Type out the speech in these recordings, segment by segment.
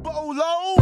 Bolo.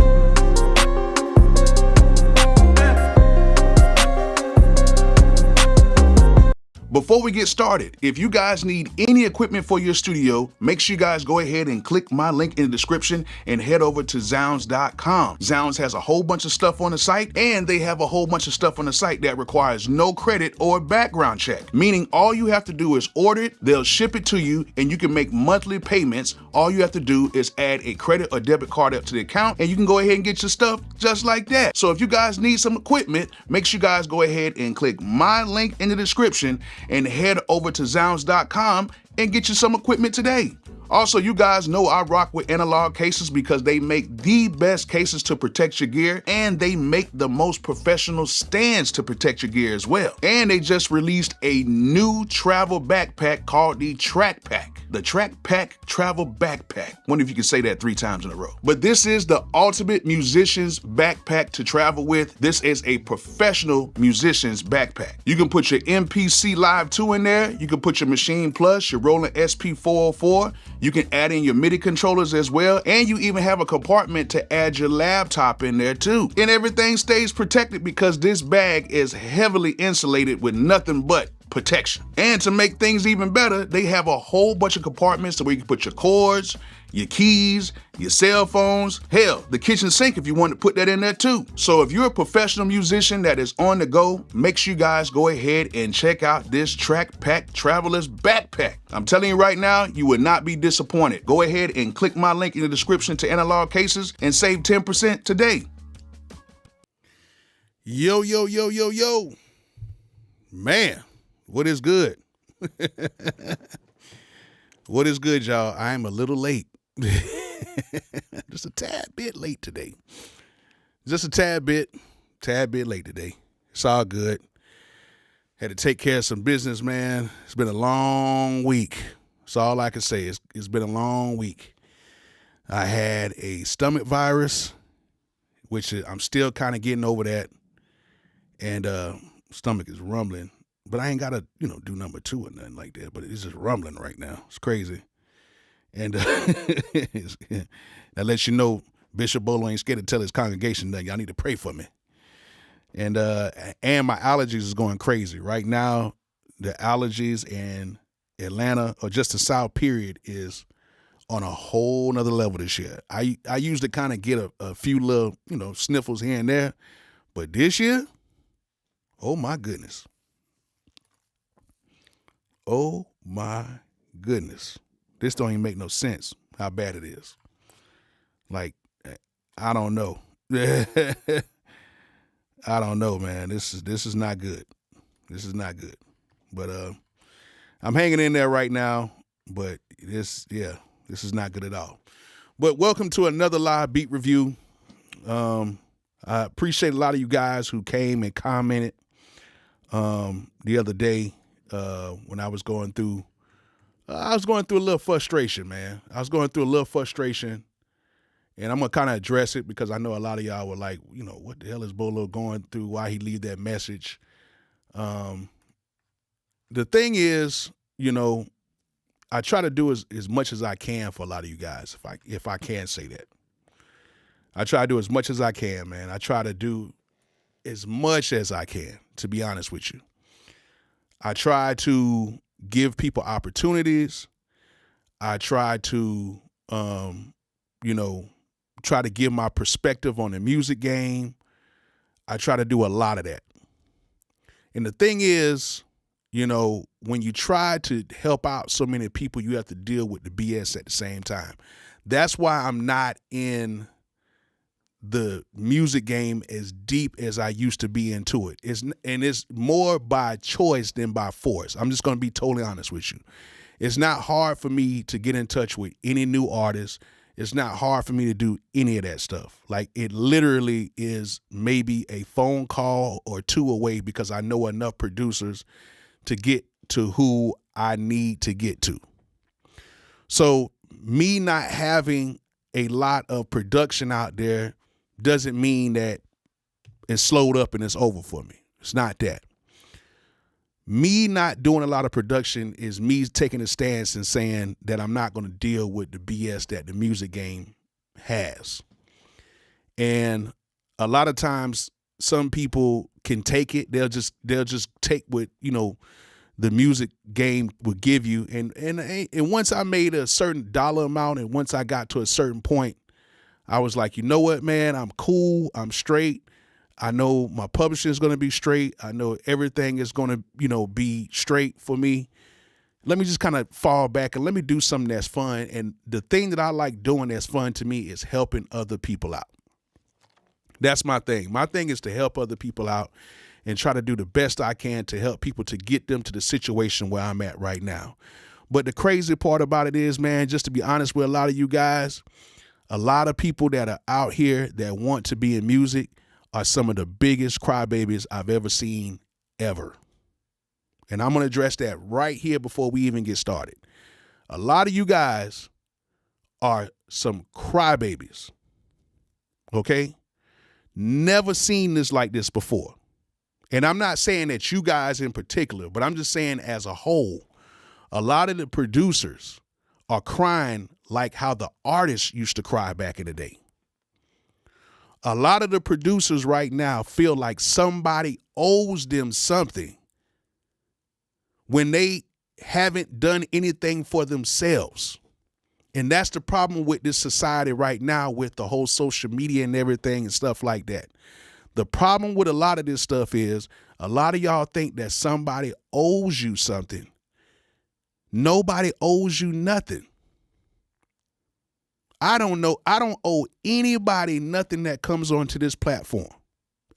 Before we get started, if you guys need any equipment for your studio, make sure you guys go ahead and click my link in the description and head over to Zounds.com. Zounds has a whole bunch of stuff on the site, and they have a whole bunch of stuff on the site that requires no credit or background check, meaning all you have to do is order it, they'll ship it to you, and you can make monthly payments. All you have to do is add a credit or debit card up to the account, and you can go ahead and get your stuff just like that. So if you guys need some equipment, make sure you guys go ahead and click my link in the description and head over to Zounds.com and get you some equipment today. Also, you guys know I rock with Analog Cases because they make the best cases to protect your gear, and they make the most professional stands to protect your gear as well. And they just released a new travel backpack called the Track Pack. The Track Pack Travel Backpack. Wonder if you can say that 3 times in a row. But this is the ultimate musician's backpack to travel with. This is a professional musician's backpack. You can put your MPC Live 2 in there. You can put your Machine Plus, your Roland SP404. You can add in your MIDI controllers as well, and you even have a compartment to add your laptop in there too. And everything stays protected because this bag is heavily insulated with nothing but protection. And to make things even better, they have a whole bunch of compartments where you can put your cords, your keys, your cell phones, hell, the kitchen sink if you want to put that in there too. So if you're a professional musician that is on the go, make sure you guys go ahead and check out this Track Pack Traveler's Backpack. I'm telling you right now, you will not be disappointed. Go ahead and click my link in the description to Analog Cases and save 10% today. Yo, yo, yo, yo, yo. Man, what is good? What is good, y'all? I am a little late. Just a tad bit late today. Just a tad bit late today. It's all good. Had to take care of some business, man. It's been a long week. That's all I can say. It's been a long week. I had a stomach virus, which I'm still kind of getting over that. And stomach is rumbling. But I ain't got to, do number 2 or nothing like that. But it's just rumbling right now. It's crazy. And that lets you know Bishop Bolo ain't scared to tell his congregation that y'all need to pray for me. And my allergies is going crazy. Right now, the allergies in Atlanta, or just the South period, is on a whole nother level this year. I usually kind of get a few little, sniffles here and there. But this year, oh my goodness. Oh my goodness. This don't even make no sense how bad it is. Like, I don't know. I don't know, man. This is not good. This is not good. But I'm hanging in there right now. But this is not good at all. But welcome to another live beat review. I appreciate a lot of you guys who came and commented the other day when I was going through a little frustration, man. I was going through a little frustration, and I'm going to kind of address it because I know a lot of y'all were like, what the hell is Bolo going through? Why he leave that message? The thing is, I try to do as much as I can for a lot of you guys, if I can say that. I try to do as much as I can, man. I try to do as much as I can, to be honest with you. I try to give people opportunities. I try to, try to give my perspective on the music game. I try to do a lot of that. And the thing is, when you try to help out so many people, you have to deal with the BS at the same time. That's why I'm not in the music game as deep as I used to be into it. It's more by choice than by force. I'm just going to be totally honest with you. It's not hard for me to get in touch with any new artists. It's not hard for me to do any of that stuff. Like, it literally is maybe a phone call or 2 away because I know enough producers to get to who I need to get to. So me not having a lot of production out there doesn't mean that it's slowed up and it's over for me. It's not that. Me not doing a lot of production is me taking a stance and saying that I'm not going to deal with the BS that the music game has. And a lot of times some people can take it. They'll just take what, the music game would give you. And once I made a certain dollar amount and once I got to a certain point, I was like, you know what, man, I'm cool. I'm straight. I know my publishing is going to be straight. I know everything is going to, be straight for me. Let me just kind of fall back and let me do something that's fun. And the thing that I like doing that's fun to me is helping other people out. That's my thing. My thing is to help other people out and try to do the best I can to help people to get them to the situation where I'm at right now. But the crazy part about it is, man, just to be honest with a lot of you guys, a lot of people that are out here that want to be in music are some of the biggest crybabies I've ever seen ever. And I'm going to address that right here before we even get started. A lot of you guys are some crybabies. Okay? Never seen this like this before. And I'm not saying that you guys in particular, but I'm just saying as a whole, a lot of the producers are crying like how the artists used to cry back in the day. A lot of the producers right now feel like somebody owes them something when they haven't done anything for themselves. And that's the problem with this society right now with the whole social media and everything and stuff like that. The problem with a lot of this stuff is a lot of y'all think that somebody owes you something. Nobody owes you nothing. I don't owe anybody nothing that comes onto this platform.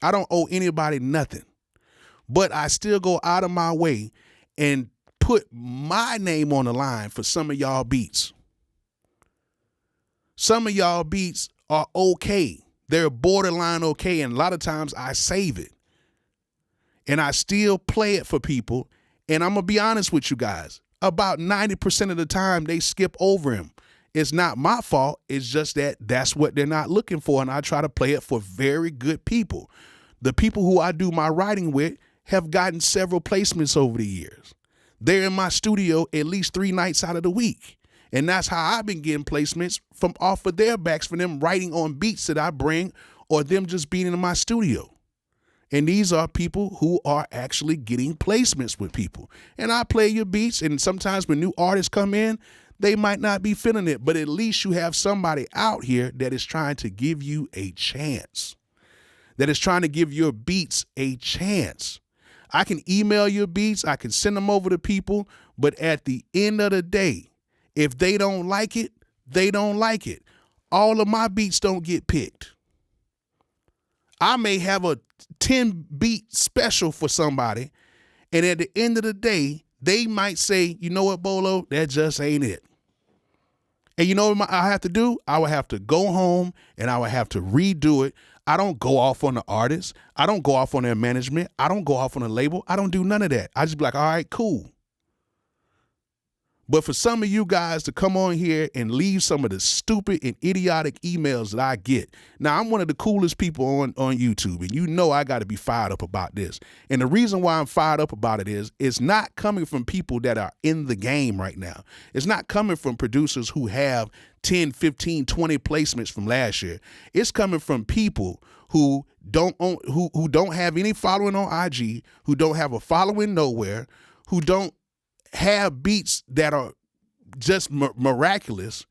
I don't owe anybody nothing. But I still go out of my way and put my name on the line for some of y'all beats. Some of y'all beats are okay. They're borderline okay, and a lot of times I save it. And I still play it for people, and I'm going to be honest with you guys. About 90% of the time, they skip over him. It's not my fault. It's just that that's what they're not looking for, and I try to play it for very good people. The people who I do my writing with have gotten several placements over the years. They're in my studio at least 3 nights out of the week. And that's how I've been getting placements from off of their backs for them writing on beats that I bring or them just being in my studio. And these are people who are actually getting placements with people. And I play your beats, and sometimes when new artists come in, they might not be feeling it, but at least you have somebody out here that is trying to give you a chance, that is trying to give your beats a chance. I can email your beats, I can send them over to people, but at the end of the day, if they don't like it, they don't like it. All of my beats don't get picked. I may have a 10 beat special for somebody, and at the end of the day, they might say, you know what, Bolo, that just ain't it. And you know what I have to do? I would have to go home and I would have to redo it. I don't go off on the artist. I don't go off on their management. I don't go off on a label. I don't do none of that. I just be like, all right, cool. But for some of you guys to come on here and leave some of the stupid and idiotic emails that I get. Now, I'm one of the coolest people on YouTube, and you know I got to be fired up about this. And the reason why I'm fired up about it is it's not coming from people that are in the game right now. It's not coming from producers who have 10, 15, 20 placements from last year. It's coming from people who don't have any following on IG, who don't have a following nowhere, who don't have beats that are just miraculous.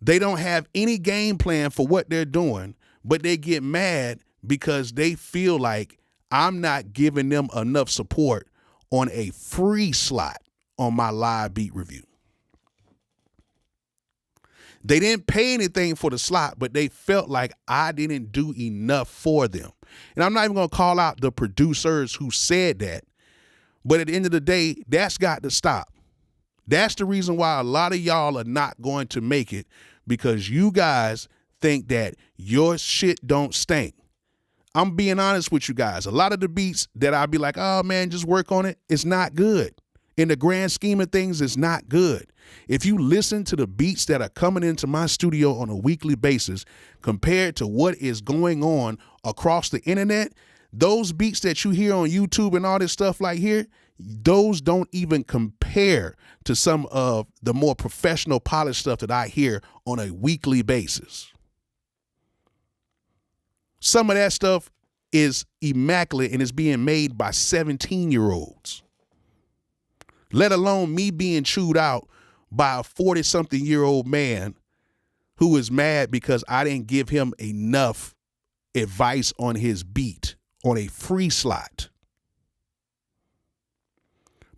They don't have any game plan for what they're doing, but they get mad because they feel like I'm not giving them enough support on a free slot on my live beat review. They didn't pay anything for the slot, but they felt like I didn't do enough for them. And I'm not even going to call out the producers who said that. But at the end of the day, that's got to stop. That's the reason why a lot of y'all are not going to make it, because you guys think that your shit don't stink. I'm being honest with you guys. A lot of the beats that I'll be like, oh man, just work on it, it's not good. In the grand scheme of things, it's not good. If you listen to the beats that are coming into my studio on a weekly basis compared to what is going on across the internet, those beats that you hear on YouTube and all this stuff like here, those don't even compare to some of the more professional polished stuff that I hear on a weekly basis. Some of that stuff is immaculate and is being made by 17-year-olds. Let alone me being chewed out by a 40-something-year-old man who is mad because I didn't give him enough advice on his beat on a free slot,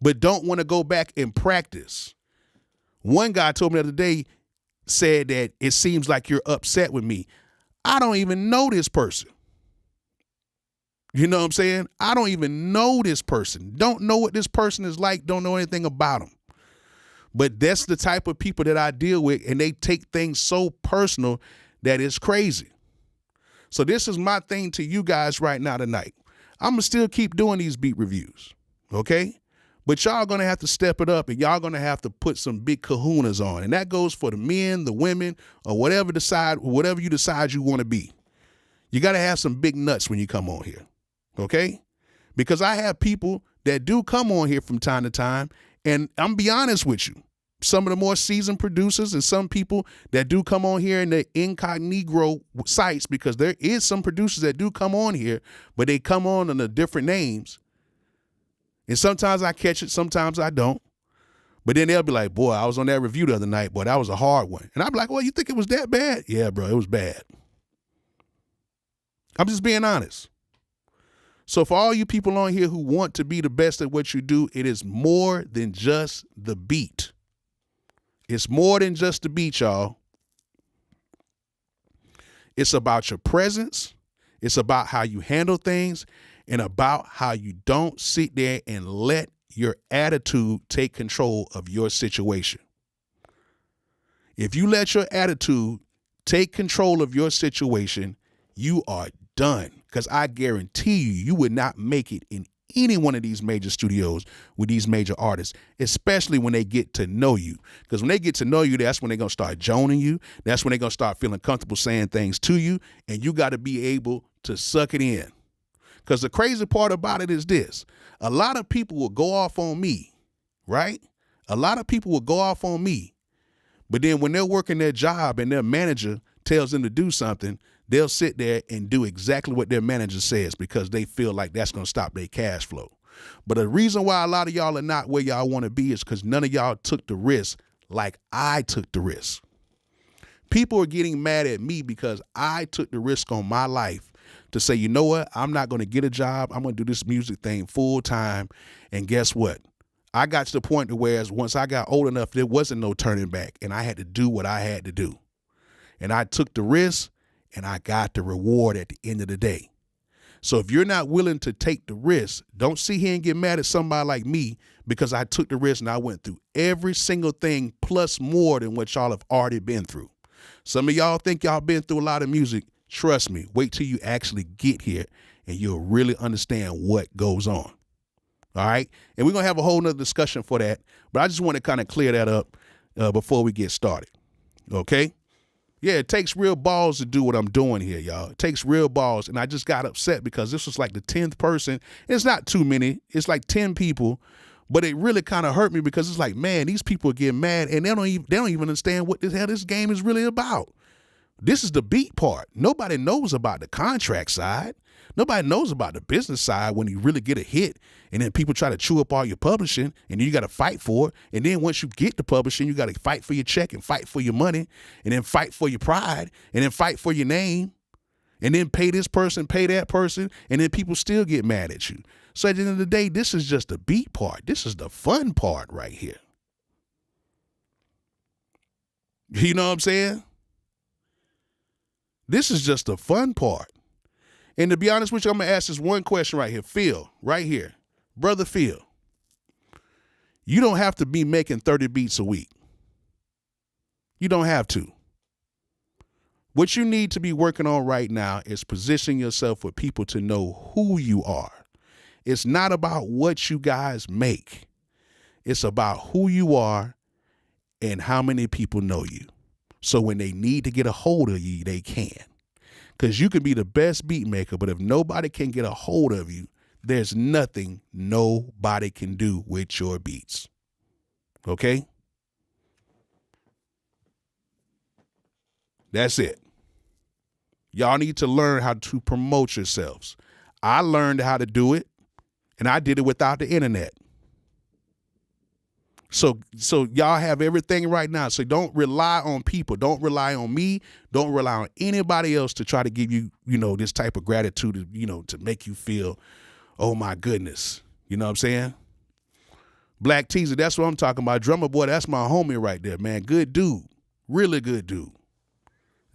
but don't want to go back and practice. One guy told me the other day, said that it seems like you're upset with me. I don't even know this person. You know what I'm saying? I don't even know this person. Don't know what this person is like. Don't know anything about him. But that's the type of people that I deal with, and they take things so personal that it's crazy. So this is my thing to you guys right now tonight. I'm going to still keep doing these beat reviews, okay? But y'all going to have to step it up, and y'all going to have to put some big kahunas on. And that goes for the men, the women, or whatever you decide you want to be. You got to have some big nuts when you come on here, okay? Because I have people that do come on here from time to time, and I'm be honest with you, some of the more seasoned producers and some people that do come on here in the incognito sites, because there is some producers that do come on here, but they come on under different names. And sometimes I catch it, sometimes I don't. But then they'll be like, boy, I was on that review the other night, boy, that was a hard one. And I'll be like, well, you think it was that bad? Yeah, bro, it was bad. I'm just being honest. So for all you people on here who want to be the best at what you do, it is more than just the beat. It's more than just the beat, y'all. It's about your presence. It's about how you handle things, and about how you don't sit there and let your attitude take control of your situation. If you let your attitude take control of your situation, you are done. Because I guarantee you would not make it in any one of these major studios with these major artists, especially when they get to know you. Because when they get to know you, that's when they're going to start joning you. That's when they're going to start feeling comfortable saying things to you. And you got to be able to suck it in. Because the crazy part about it is this. A lot of people will go off on me, right? A lot of people will go off on me. But then when they're working their job and their manager tells them to do something, they'll sit there and do exactly what their manager says because they feel like that's going to stop their cash flow. But the reason why a lot of y'all are not where y'all want to be is because none of y'all took the risk like I took the risk. People are getting mad at me because I took the risk on my life to say, you know what? I'm not going to get a job. I'm going to do this music thing full time. And guess what? I got to the point to where once I got old enough, there wasn't no turning back, and I had to do what I had to do. And I took the risk, and I got the reward at the end of the day. So if you're not willing to take the risk, don't sit here and get mad at somebody like me because I took the risk and I went through every single thing plus more than what y'all have already been through. Some of y'all think y'all been through a lot of music. Trust me, wait till you actually get here and you'll really understand what goes on. All right? And we're going to have a whole nother discussion for that, but I just want to kind of clear that up before we get started. Okay? Yeah, it takes real balls to do what I'm doing here, y'all. It takes real balls. And I just got upset because this was like the 10th person. It's not too many. It's like 10 people. But it really kind of hurt me because it's like, man, these people are getting mad and they don't even understand what the hell this game is really about. This is the beat part. Nobody knows about the contract side. Nobody knows about the business side when you really get a hit and then people try to chew up all your publishing and then you got to fight for it. And then once you get the publishing, you got to fight for your check and fight for your money and then fight for your pride and then fight for your name and then pay this person, pay that person, and then people still get mad at you. So at the end of the day, this is just the beat part. This is the fun part right here. You know what I'm saying? This is just the fun part. And to be honest with you, I'm going to ask this one question right here. Phil, right here. Brother Phil, you don't have to be making 30 beats a week. You don't have to. What you need to be working on right now is positioning yourself for people to know who you are. It's not about what you guys make. It's about who you are and how many people know you. So when they need to get a hold of you, they can. Because you can be the best beat maker, but if nobody can get a hold of you, there's nothing nobody can do with your beats. Okay? That's it. Y'all need to learn how to promote yourselves. I learned how to do it, and I did it without the internet. So y'all have everything right now. So don't rely on people. Don't rely on me. Don't rely on anybody else to try to give you, this type of gratitude, to make you feel, oh my goodness. You know what I'm saying? Black Teaser, that's what I'm talking about. Drummer Boy, that's my homie right there, man. Good dude. Really good dude.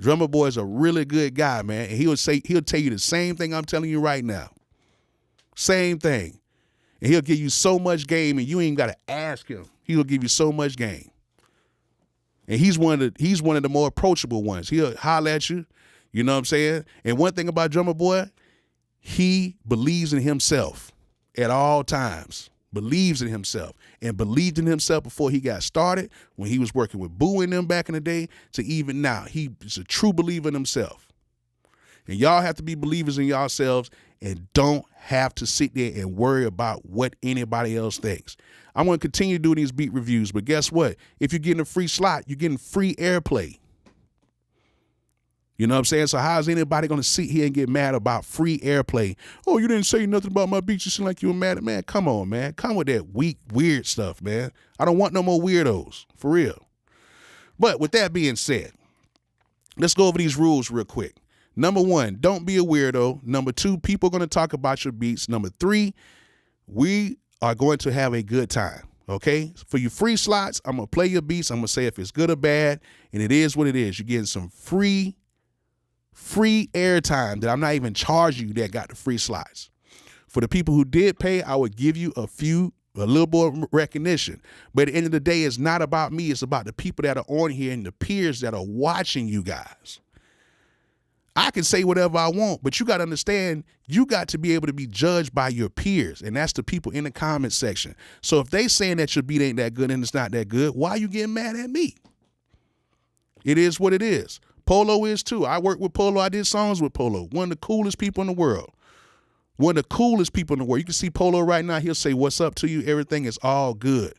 Drummer Boy is a really good guy, man. And he'll tell you the same thing I'm telling you right now. Same thing. And he'll give you so much game and you ain't got to ask him. He'll give you so much game. And he's one of the more approachable ones. He'll holler at you. You know what I'm saying? And one thing about Drummer Boy, he believes in himself at all times. Believes in himself and believed in himself before he got started, when he was working with Boo and them back in the day, to even now. He is a true believer in himself. And y'all have to be believers in yourselves and don't have to sit there and worry about what anybody else thinks. I'm going to continue doing these beat reviews, but guess what? If you're getting a free slot, you're getting free airplay. You know what I'm saying? So how is anybody going to sit here and get mad about free airplay? Oh, you didn't say nothing about my beats. You seem like you were mad at, man. Come on, man. Come with that weak, weird stuff, man. I don't want no more weirdos, for real. But with that being said, let's go over these rules real quick. Number 1, don't be a weirdo. Number 2, people are going to talk about your beats. Number 3, we are going to have a good time, okay? For your free slots, I'm going to play your beats. I'm going to say if it's good or bad, and it is what it is. You're getting some free airtime that I'm not even charging you that got the free slots. For the people who did pay, I would give you a little more recognition. But at the end of the day, it's not about me. It's about the people that are on here and the peers that are watching you guys. I can say whatever I want, but you got to understand, you got to be able to be judged by your peers, and that's the people in the comment section. So if they saying that your beat ain't that good and it's not that good, why are you getting mad at me? It is what it is. Polo is too. I worked with Polo. I did songs with Polo. One of the coolest people in the world. One of the coolest people in the world. You can see Polo right now. He'll say, what's up to you? Everything is all good.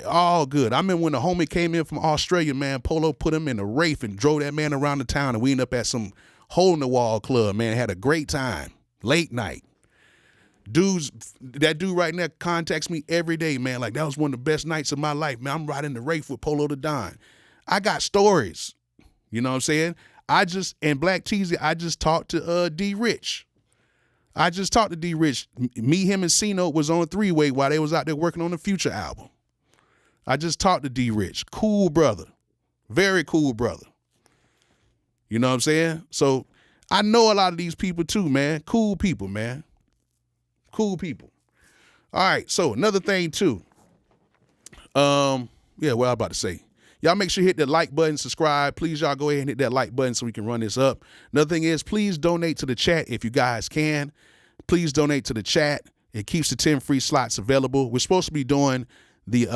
All good. I remember when the homie came in from Australia, man, Polo put him in a Wraith and drove that man around the town, and we ended up at some hole-in-the-wall club, man. Had a great time. Late night. That dude right now contacts me every day, man. Like, that was one of the best nights of my life, man. I'm riding the Wraith with Polo the Don. I got stories. You know what I'm saying? And Black Teasy, I just talked to D Rich. I just talked to D Rich. Me, him, and C-Note was on 3-way while they was out there working on the Future album. I just talked to D Rich. Cool brother. Very cool brother. You know what I'm saying? So I know a lot of these people too, man. Cool people, man. Cool people. All right, so another thing too. What I'm about to say. Y'all make sure you hit that like button, subscribe. Please, y'all go ahead and hit that like button so we can run this up. Another thing is, please donate to the chat if you guys can. Please donate to the chat. It keeps the 10 free slots available. We're supposed to be doing the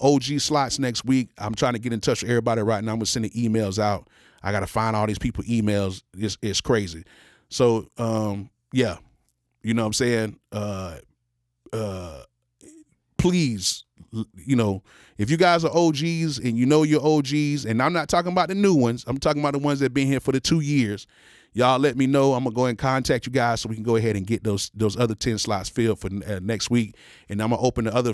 OG slots next week. I'm trying to get in touch with everybody right now. I'm gonna send the emails out. I gotta find all these people emails. It's crazy. So yeah, you know what I'm saying? Please, if you guys are OGs and you know you're OGs, and I'm not talking about the new ones, I'm talking about the ones that have been here for the 2 years. Y'all let me know. I'm gonna go and contact you guys so we can go ahead and get those other 10 slots filled for next week, and I'm gonna open the other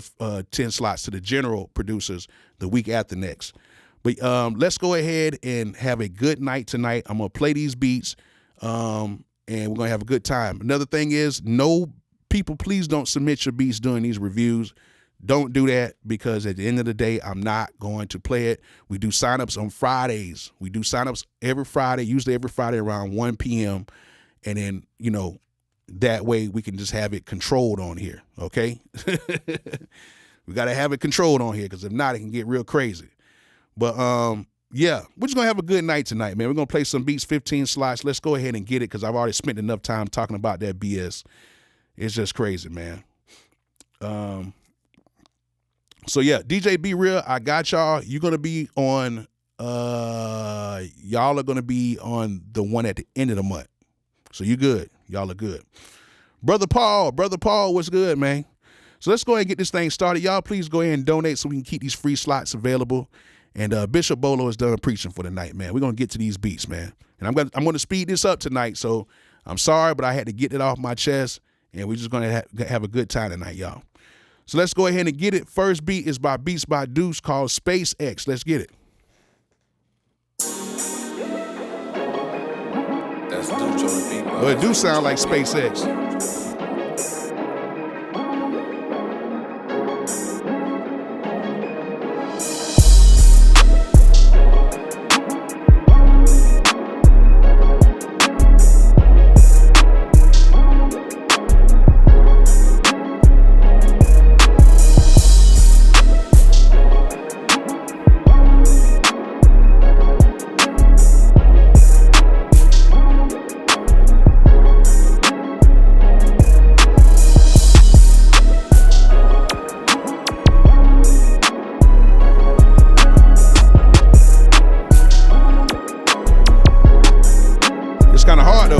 10 slots to the general producers the week after next. But let's go ahead and have a good night tonight. I'm gonna play these beats, and we're gonna have a good time. Another thing is, people, please don't submit your beats during these reviews. Don't do that, because at the end of the day, I'm not going to play it. We do signups on Fridays. We do signups every Friday, usually every Friday around 1 p.m. And then, that way we can just have it controlled on here, okay? We got to have it controlled on here, because if not, it can get real crazy. But, yeah, we're just going to have a good night tonight, man. We're going to play some beats, 15 slots. Let's go ahead and get it, because I've already spent enough time talking about that BS. It's just crazy, man. So yeah, DJ Be Real, I got y'all. You're gonna be on y'all are gonna be on the one at the end of the month. So you good. Y'all are good. Brother Paul, what's good, man? So let's go ahead and get this thing started. Y'all please go ahead and donate so we can keep these free slots available. And Bishop Bolo is done preaching for the night, man. We're going to get to these beats, man. And I'm going to speed this up tonight, so I'm sorry, but I had to get it off my chest, and we're just going to have a good time tonight, y'all. So let's go ahead and get it. First beat is by Beats by Deuce called Space X. Let's get it. That's Deuce on the beat. Well, it do sound like SpaceX. It's kind of hard though.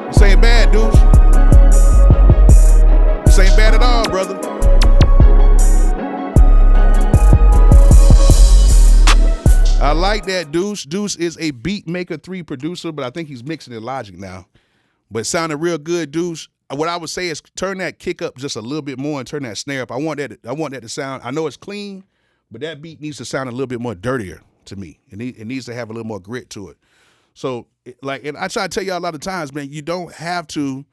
This ain't bad, dude. This ain't bad at all, brother. I like that, Deuce. Deuce is a Beatmaker 3 producer, but I think he's mixing in Logic now. But it sounded real good, Deuce. What I would say is turn that kick up just a little bit more and turn that snare up. I want that to sound, I know it's clean, but that beat needs to sound a little bit more dirtier to me. It needs to have a little more grit to it. So, and I try to tell y'all a lot of times, man, you don't have to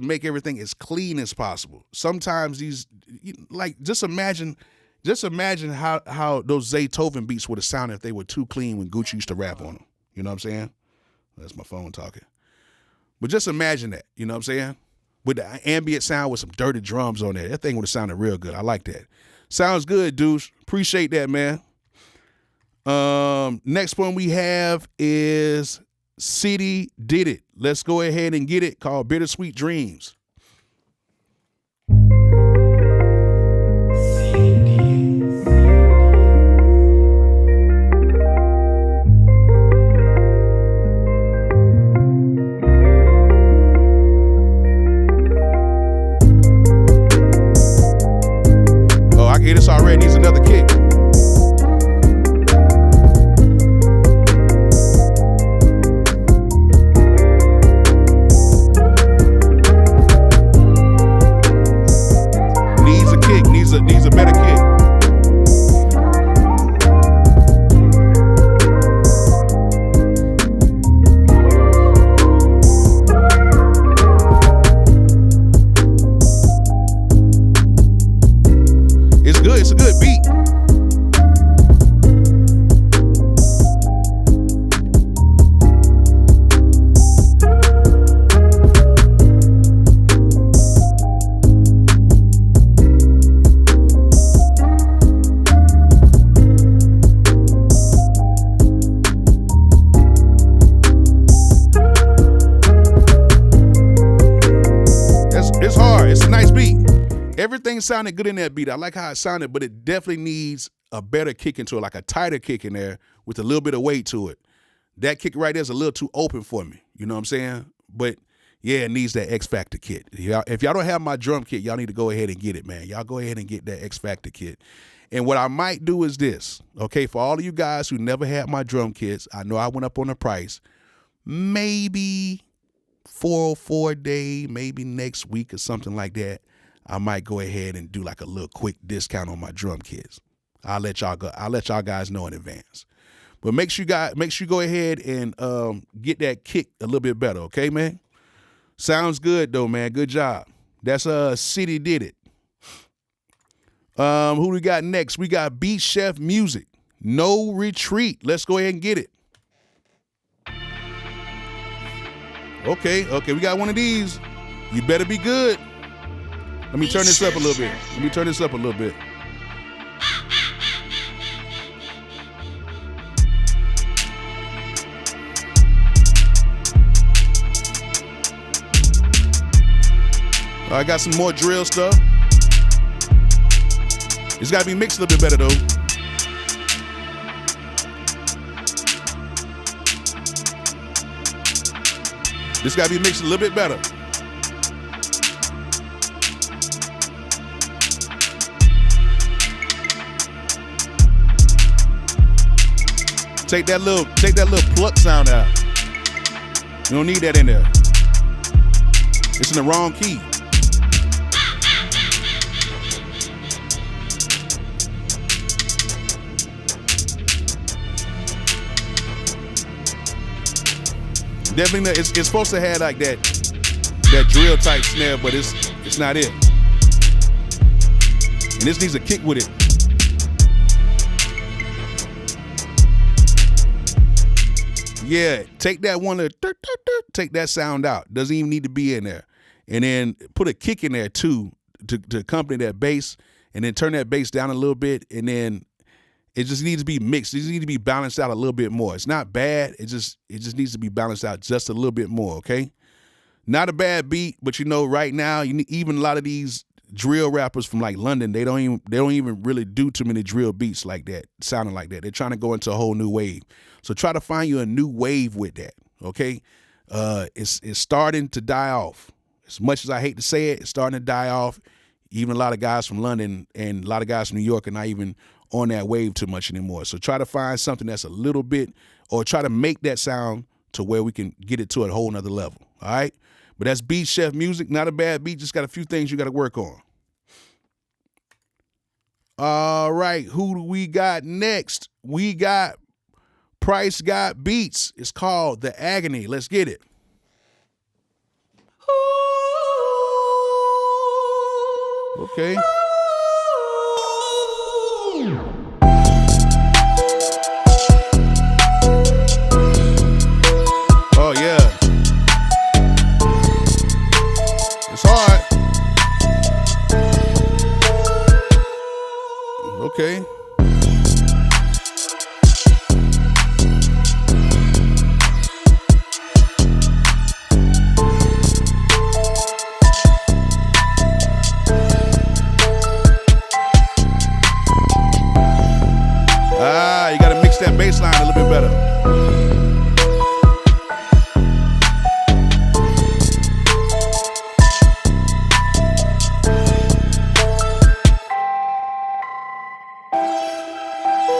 make everything as clean as possible. Sometimes just imagine how those Zaytoven beats would have sounded if they were too clean when Gucci used to rap on them. You know what I'm saying? That's my phone talking. But just imagine that, you know what I'm saying? With the ambient sound with some dirty drums on there. That thing would have sounded real good. I like that. Sounds good, Deuce. Appreciate that, man. Next one we have is City Did It. Let's go ahead and get it, called Bittersweet Dreams. This already needs another kick. Needs a kick, needs a better kick. It's a good beat. It's hard. It's a nice beat. Everything sounded good in that beat. I like how it sounded, but it definitely needs a better kick into it, like a tighter kick in there with a little bit of weight to it. That kick right there is a little too open for me. You know what I'm saying? But yeah, it needs that X Factor kit. If y'all don't have my drum kit, y'all need to go ahead and get it, man. Y'all go ahead and get that X Factor kit. And what I might do is this, okay, for all of you guys who never had my drum kits, I know I went up on the price. Maybe 404 day, maybe next week or something like that. I might go ahead and do like a little quick discount on my drum kits. I'll let y'all guys know in advance. But make sure you go ahead and get that kick a little bit better, okay, man? Sounds good though, man. Good job. That's City Did It. Who we got next? We got Beat Chef Music. No Retreat. Let's go ahead and get it. Okay, we got one of these. You better be good. Let me turn this up a little bit. I got some more drill stuff. It's got to be mixed a little bit better though. This got to be mixed a little bit better. Take that little pluck sound out. You don't need that in there. It's in the wrong key. Definitely, it's supposed to have like that drill type snare, but it's not it. And this needs a kick with it. Yeah, take that one, take that sound out. Doesn't even need to be in there. And then put a kick in there too to accompany that bass, and then turn that bass down a little bit, and then it just needs to be mixed. It just needs to be balanced out a little bit more. It's not bad. It just needs to be balanced out just a little bit more, okay? Not a bad beat, but you know, right now, even a lot of these drill rappers from like London, they don't even really do too many drill beats like that, sounding like that. They're trying to go into a whole new wave. So try to find you a new wave with that, okay? It's starting to die off. As much as I hate to say it, it's starting to die off. Even a lot of guys from London and a lot of guys from New York are not even on that wave too much anymore. So try to find something that's a little bit, or try to make that sound to where we can get it to a whole nother level, all right? But that's Beat Chef music. Not a bad beat, just got a few things you got to work on. All right, who do we got next? We got Price Got Beats. It's called The Agony. Let's get it. Okay. Oh, yeah. It's hard. Okay. You got to mix that bass line a little bit better.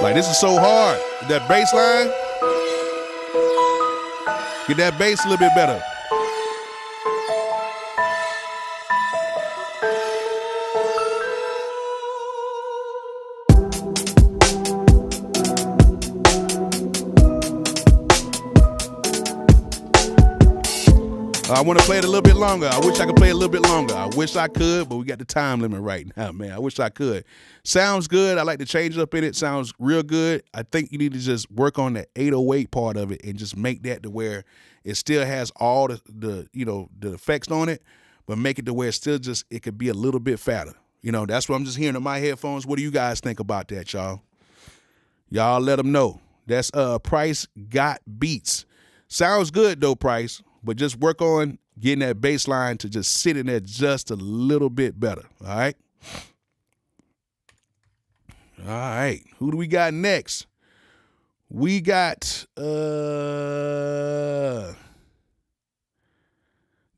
Like, this is so hard. That bass line, get that bass a little bit better. I want to play it a little bit longer. I wish I could play it a little bit longer. I wish I could, but we got the time limit right now, man. I wish I could. Sounds good. I like to change up in it. Sounds real good. I think you need to just work on the 808 part of it and just make that to where it still has all the effects on it, but make it to where it could be a little bit fatter. You know, that's what I'm just hearing in my headphones. What do you guys think about that, y'all? Y'all let them know. That's Price Got Beats. Sounds good though, Price. But just work on getting that bass line to just sit in there just a little bit better, all right? All right, who do we got next? We got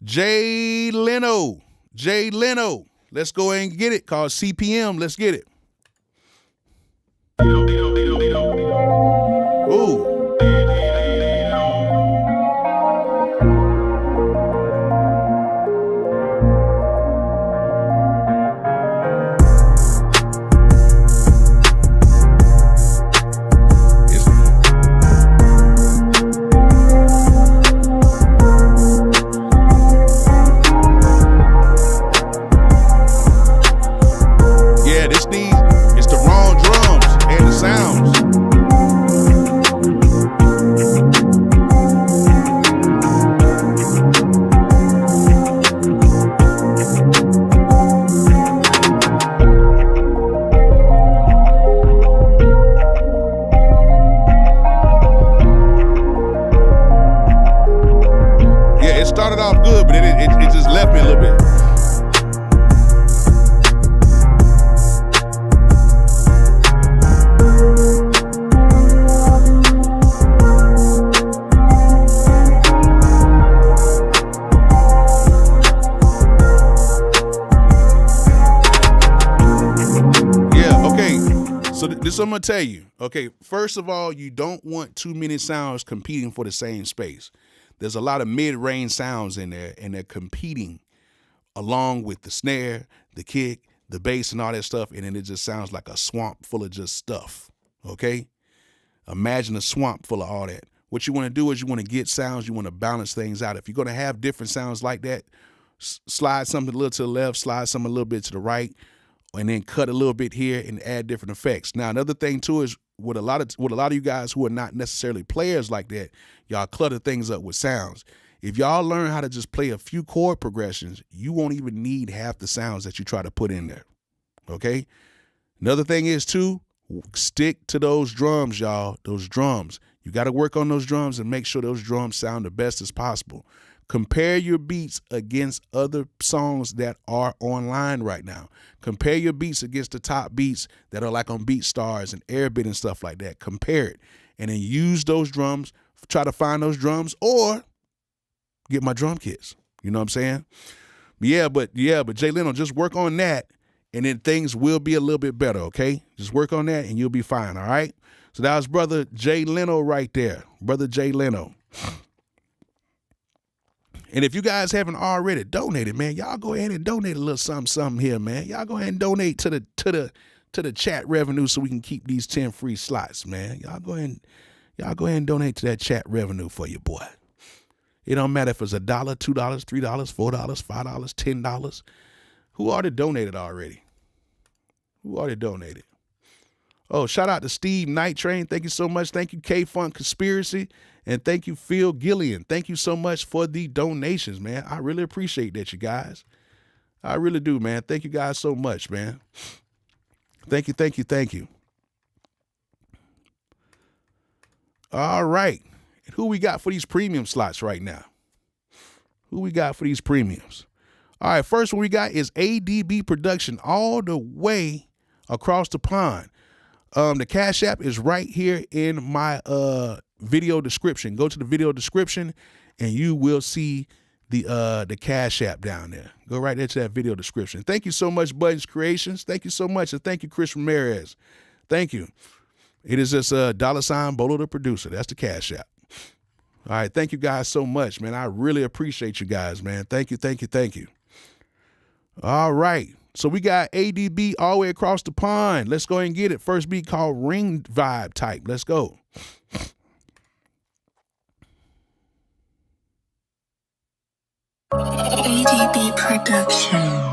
Jay Leno. Jay Leno. Let's go ahead and get it, called CPM. Let's get it. Ooh. It's the wrong drums and the sounds. This I'm gonna tell you. Okay, first of all, you don't want too many sounds competing for the same space. There's a lot of mid-range sounds in there, and they're competing along with the snare, the kick, the bass, and all that stuff, and then it just sounds like a swamp full of just stuff. Okay? Imagine a swamp full of all that. What you want to do is you want to get sounds, you want to balance things out. If you're gonna have different sounds like that, slide something a little to the left, slide something a little bit to the right, and then cut a little bit here and add different effects. Now, another thing too is with a lot of you guys who are not necessarily players like that, y'all clutter things up with sounds. If y'all learn how to just play a few chord progressions, you won't even need half the sounds that you try to put in there. Okay? Another thing is too, stick to those drums, y'all. Those drums. You got to work on those drums and make sure those drums sound the best as possible. Compare your beats against other songs that are online right now. Compare your beats against the top beats that are like on BeatStars and Airbit and stuff like that. Compare it. And then use those drums. Try to find those drums or get my drum kits. You know what I'm saying? But Jay Leno, just work on that and then things will be a little bit better, okay? Just work on that and you'll be fine, all right? So that was Brother Jay Leno right there. Brother Jay Leno. And if you guys haven't already donated, man, y'all go ahead and donate a little something here, man. Y'all go ahead and donate to the chat revenue so we can keep these 10 free slots, man. Y'all go ahead and donate to that chat revenue for your boy. It don't matter if it's $1, $2, $3, $4, $5, $10. Who already donated already? Who already donated? Oh, shout out to Steve Night Train. Thank you so much. Thank you, K-Funk Conspiracy. And thank you, Phil Gillian. Thank you so much for the donations, man. I really appreciate that, you guys. I really do, man. Thank you guys so much, man. Thank you, thank you, thank you. All right. And who we got for these premium slots right now? Who we got for these premiums? All right, first one we got is ADB Production all the way across the pond. The Cash App is right here in my video description. Go to the video description and you will see the Cash App down there. Go right there to that video description. Thank you so much, Buttons Creations. Thank you so much. And thank you, Chris Ramirez. Thank you. It is just $ Bolo the producer. That's the Cash App. All right. Thank you guys so much, man. I really appreciate you guys, man. Thank you, thank you, thank you. All right. So we got ADB all the way across the pond. Let's go ahead and get it. First beat called Ring Vibe Type. Let's go. ADB Production.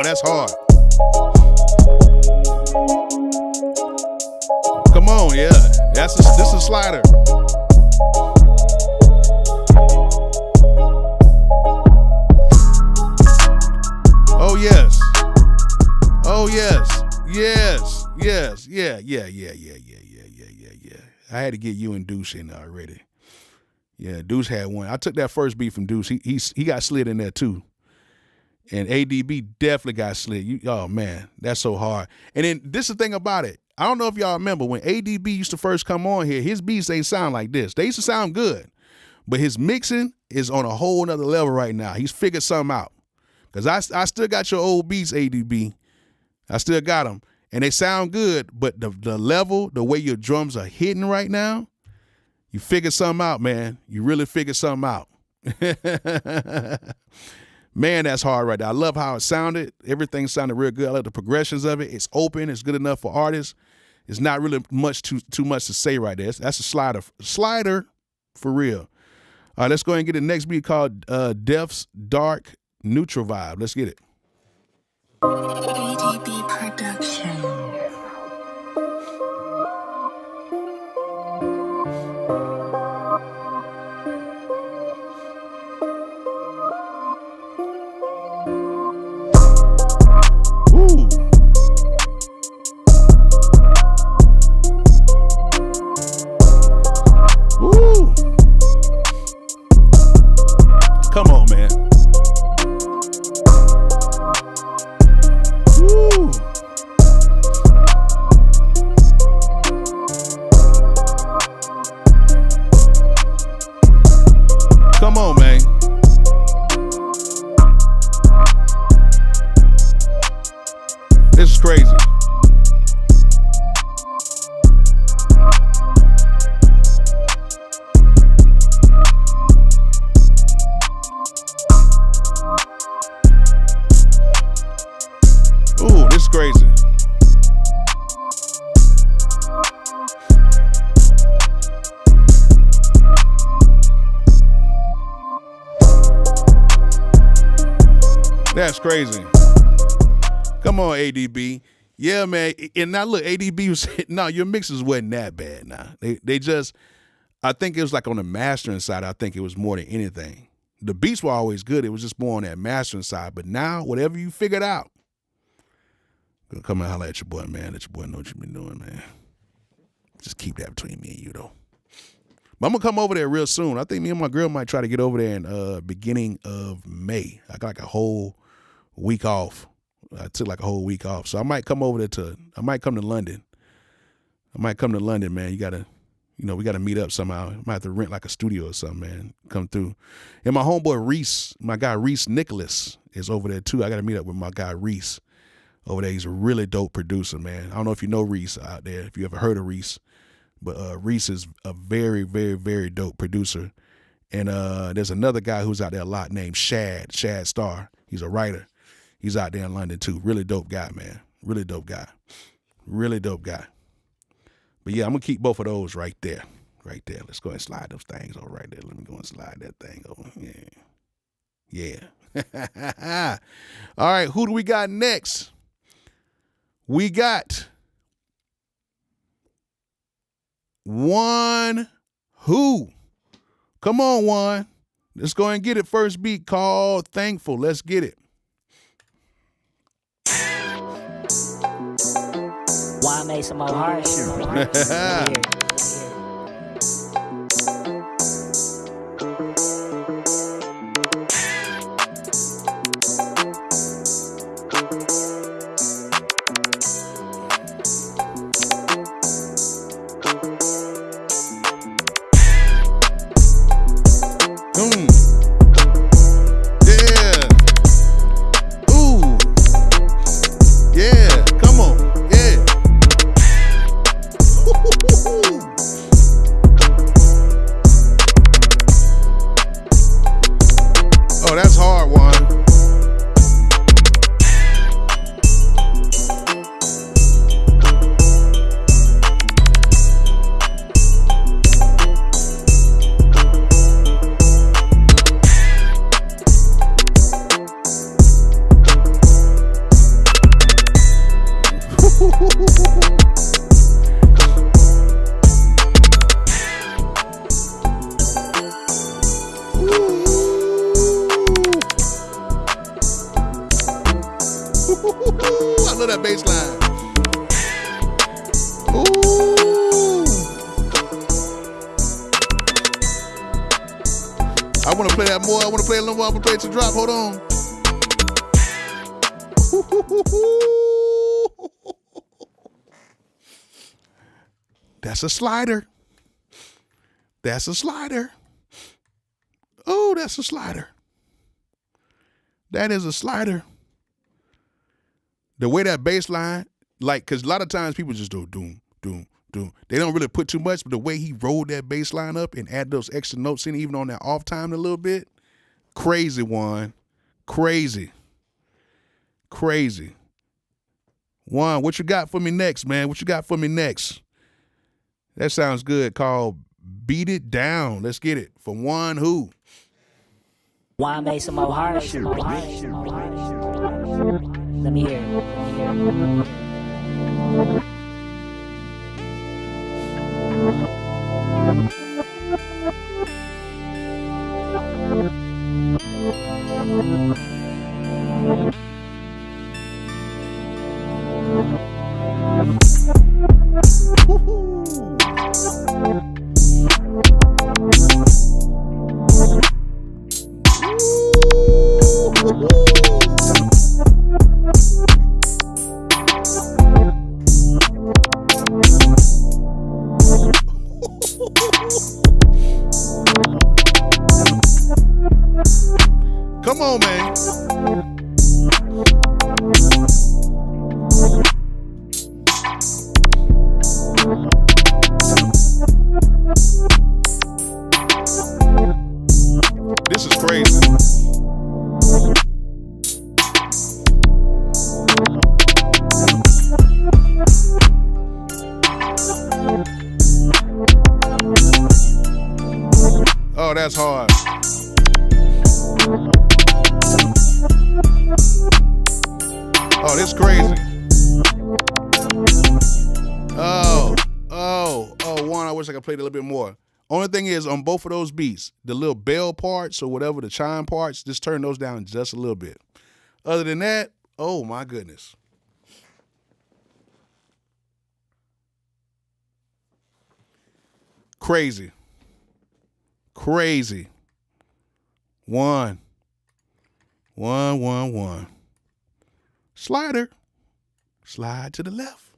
That's hard. Come on, yeah. This is a slider. Oh yes. Oh yes. Yes. Yes. Yeah. I had to get you and Deuce in there already. Yeah, Deuce had one. I took that first beat from Deuce. He got slid in there too. And ADB definitely got slid. Oh, man, that's so hard. And then this is the thing about it. I don't know if y'all remember when ADB used to first come on here, his beats ain't sound like this. They used to sound good. But his mixing is on a whole nother level right now. He's figured something out. Because I still got your old beats, ADB. I still got them. And they sound good, but the level, the way your drums are hitting right now, you figured something out, man. You really figured something out. Man, that's hard right there. I love how it sounded. Everything sounded real good. I love the progressions of it. It's open. It's good enough for artists. It's not really too much to say right there. That's a slider for real. All right, let's go ahead and get the next beat called Death's Dark Neutral Vibe. Let's get it. ADB Production. Ooh. Ooh. Come on, man. Ooh. Come on, man. This is crazy. Ooh, this is crazy. That's crazy. Come on, ADB. Yeah, man. And now look, ADB was no, your mixes wasn't that bad now. They just, I think it was like on the mastering side, I think it was more than anything. The beats were always good. It was just more on that mastering side. But now, whatever you figured out, gonna come and holler at your boy, man. Let your boy know what you been doing, man. Just keep that between me and you, though. But I'm gonna come over there real soon. I think me and my girl might try to get over there in beginning of May. I got like a whole week off. I took like a whole week off. So I might come over there I might come to London. Man. You gotta, we gotta meet up somehow. I might have to rent like a studio or something, man. Come through. And my homeboy Reese, my guy Reese Nicholas is over there too. I gotta meet up with my guy Reese over there. He's a really dope producer, man. I don't know if you know Reese out there, if you ever heard of Reese, but Reese is a very, very, very dope producer. And there's another guy who's out there a lot named Shad Starr. He's a writer. He's out there in London too. Really dope guy, man. Really dope guy. But yeah, I'm gonna keep both of those right there. Let's go ahead and slide those things over right there. Let me go and slide that thing over. Yeah. All right, who do we got next? We got One Who. Come on, One. Let's go ahead and get it. First beat called Thankful. Let's get it. Why I made some more hard shit. Oh, that's hard, One. I love that bass line. Ooh. I want to play that more. I want to play a little more. I'm going to play it to drop. Hold on. That's a slider. That's a slider. Oh, that's a slider. That is a slider. The way that bass line, like, because a lot of times people just do doom, doom, doom. They don't really put too much, but the way he rolled that bass line up and add those extra notes in, even on that off time a little bit, crazy, One. Crazy. One, what you got for me next, man? What you got for me next? That sounds good. Called Beat It Down. Let's get it. For one who? Wanna make some more hard shit? Let me hear it. Come on, man. This is crazy. Oh, that's hard. Oh, this crazy. One, I wish I could play it a little bit more. Only thing is, on both of those beats, the little bell parts or whatever, the chime parts, just turn those down just a little bit. Other than that, oh my goodness. Crazy. Crazy. One. Slider. Slide to the left.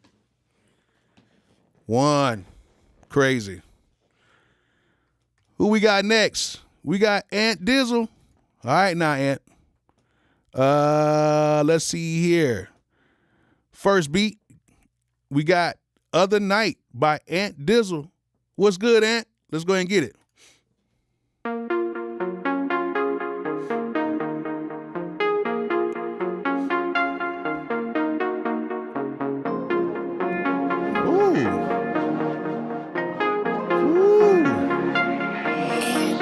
One. Crazy. Who we got next? We got Ant Dizzle. All right now, Ant. Let's see here. First beat, we got Other Night by Ant Dizzle. What's good, Ant? Let's go ahead and get it.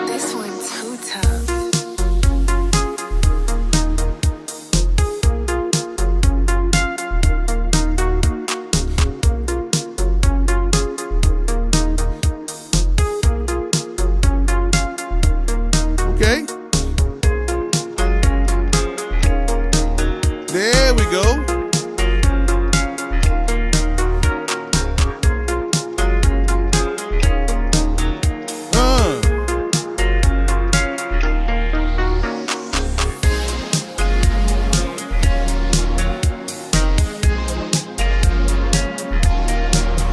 This one too tough. Okay. There we go.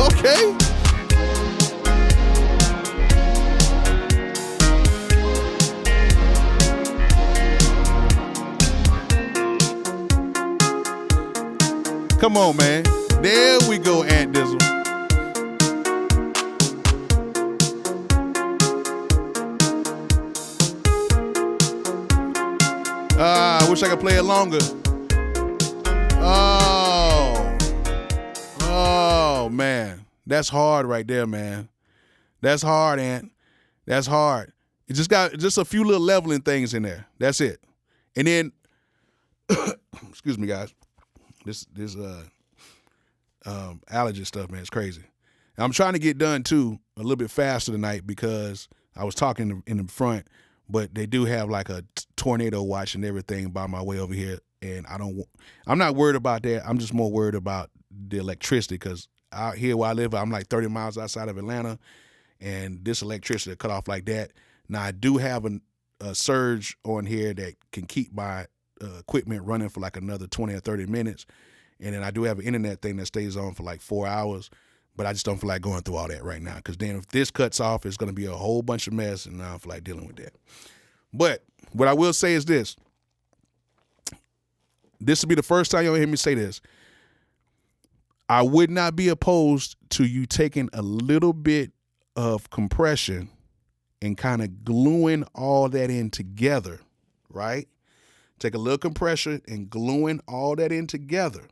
Okay. Come on, man. There we go, Ant Dizzle. I wish I could play it longer. Oh, man. That's hard right there, man. That's hard, Ant. That's hard. It just got just a few little leveling things in there. That's it. And then, excuse me, guys. This allergy stuff, man, it's crazy. And I'm trying to get done too a little bit faster tonight because I was talking in the front, but they do have like a tornado watch and everything by my way over here, and I'm not worried about that. I'm just more worried about the electricity because out here where I live, I'm like 30 miles outside of Atlanta, and this electricity cut off like that. Now I do have a surge on here that can keep my equipment running for like another 20 or 30 minutes. And then I do have an internet thing that stays on for like 4 hours, but I just don't feel like going through all that right now. Because then if this cuts off, it's going to be a whole bunch of mess, and I don't feel like dealing with that. But what I will say is this. This will be the first time you'll hear me say this. I would not be opposed to you taking a little bit of compression and kind of gluing all that in together, right? Take a little compression and gluing all that in together.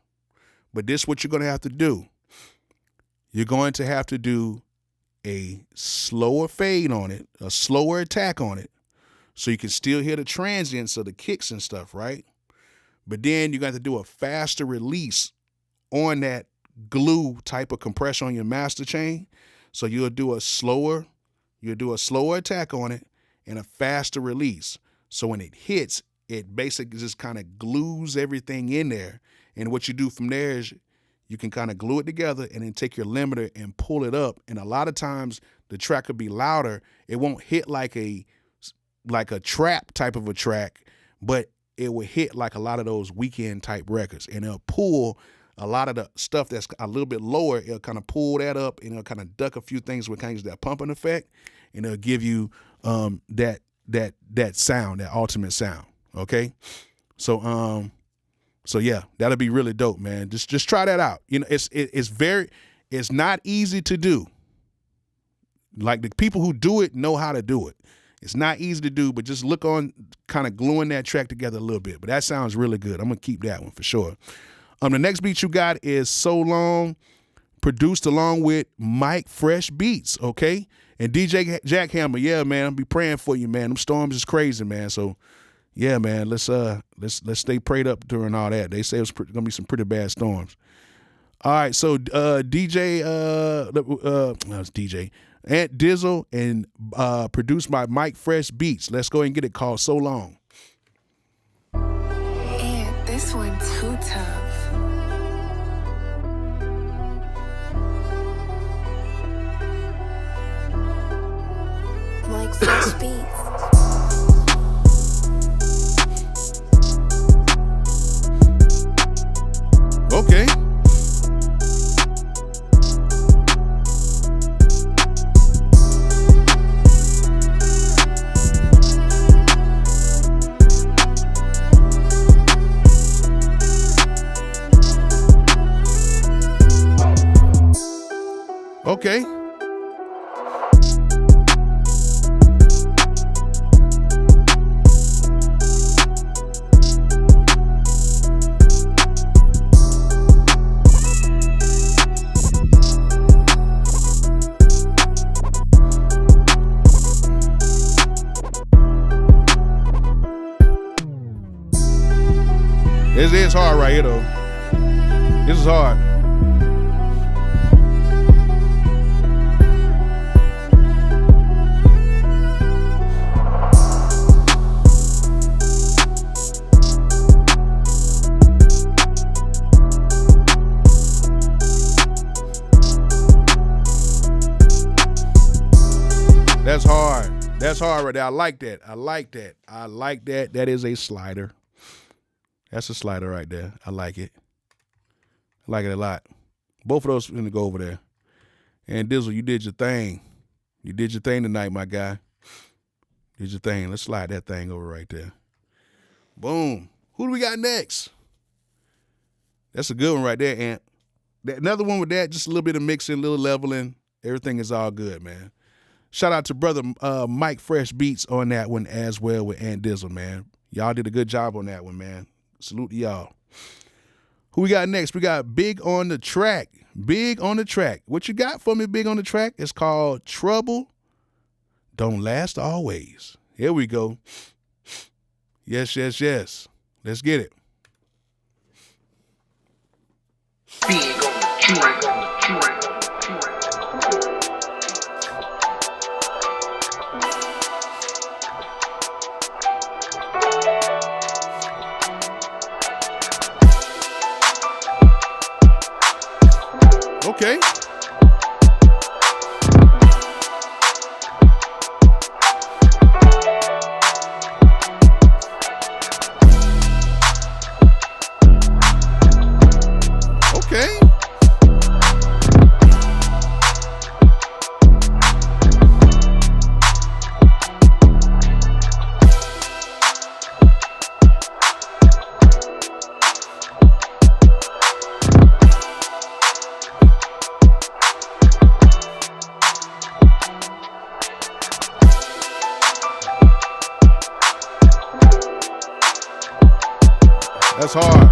But this is what you're going to have to do. You're going to have to do a slower fade on it, a slower attack on it, so you can still hear the transients of the kicks and stuff, right? But then you got to do a faster release on that glue type of compression on your master chain. So you'll do a slower attack on it and a faster release. So when it hits, it basically just kind of glues everything in there. And what you do from there is you can kind of glue it together and then take your limiter and pull it up. And a lot of times the track will be louder. It won't hit like a trap type of a track, but it will hit like a lot of those weekend type records. And it'll pull a lot of the stuff that's a little bit lower. It'll kind of pull that up and it'll kind of duck a few things with kind of that pumping effect. And it'll give you that sound, that ultimate sound. Okay. So yeah, that'll be really dope, man. Just try that out. You know, it's not easy to do. Like the people who do it know how to do it. It's not easy to do, but just look on kind of gluing that track together a little bit. But that sounds really good. I'm going to keep that one for sure. The next beat you got is So Long, produced along with Mike Fresh Beats, okay? And DJ Jackhammer, yeah, man, I'll be praying for you, man. Them storms is crazy, man. So, yeah, man, let's stay prayed up during all that. They say it's going to be some pretty bad storms. All right, so DJ Ant Dizzle and produced by Mike Fresh Beats. Let's go and get it called So Long. And this one too tough. Mike Fresh Beats. Okay. Okay. This is hard right here, though. This is hard. That's hard. That's hard right there. I like that. I like that. I like that. That is a slider. That's a slider right there. I like it. I like it a lot. Both of those are going to go over there. And Dizzle, you did your thing. You did your thing tonight, my guy. Did your thing. Let's slide that thing over right there. Boom. Who do we got next? That's a good one right there, Ant. Another one with that, just a little bit of mixing, a little leveling. Everything is all good, man. Shout out to brother Mike Fresh Beats on that one as well with Ant Dizzle, man. Y'all did a good job on that one, man. Salute to y'all. Who we got next? We got Big on the Track. Big on the Track. What you got for me, Big on the Track? It's called Trouble Don't Last Always. Here we go. Yes, yes, yes. Let's get it. Big on the track. Okay. Okay. That's hard.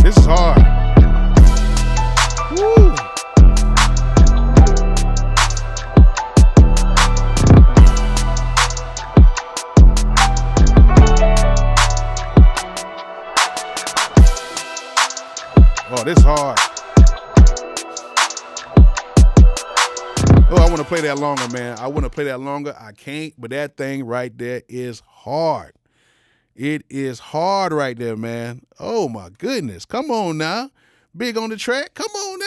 This is hard. This is hard. Oh, I want to play that longer, man. I want to play that longer. I can't, but that thing right there is hard. It is hard right there, man. Oh, my goodness. Come on now. Big on the track. Come on now.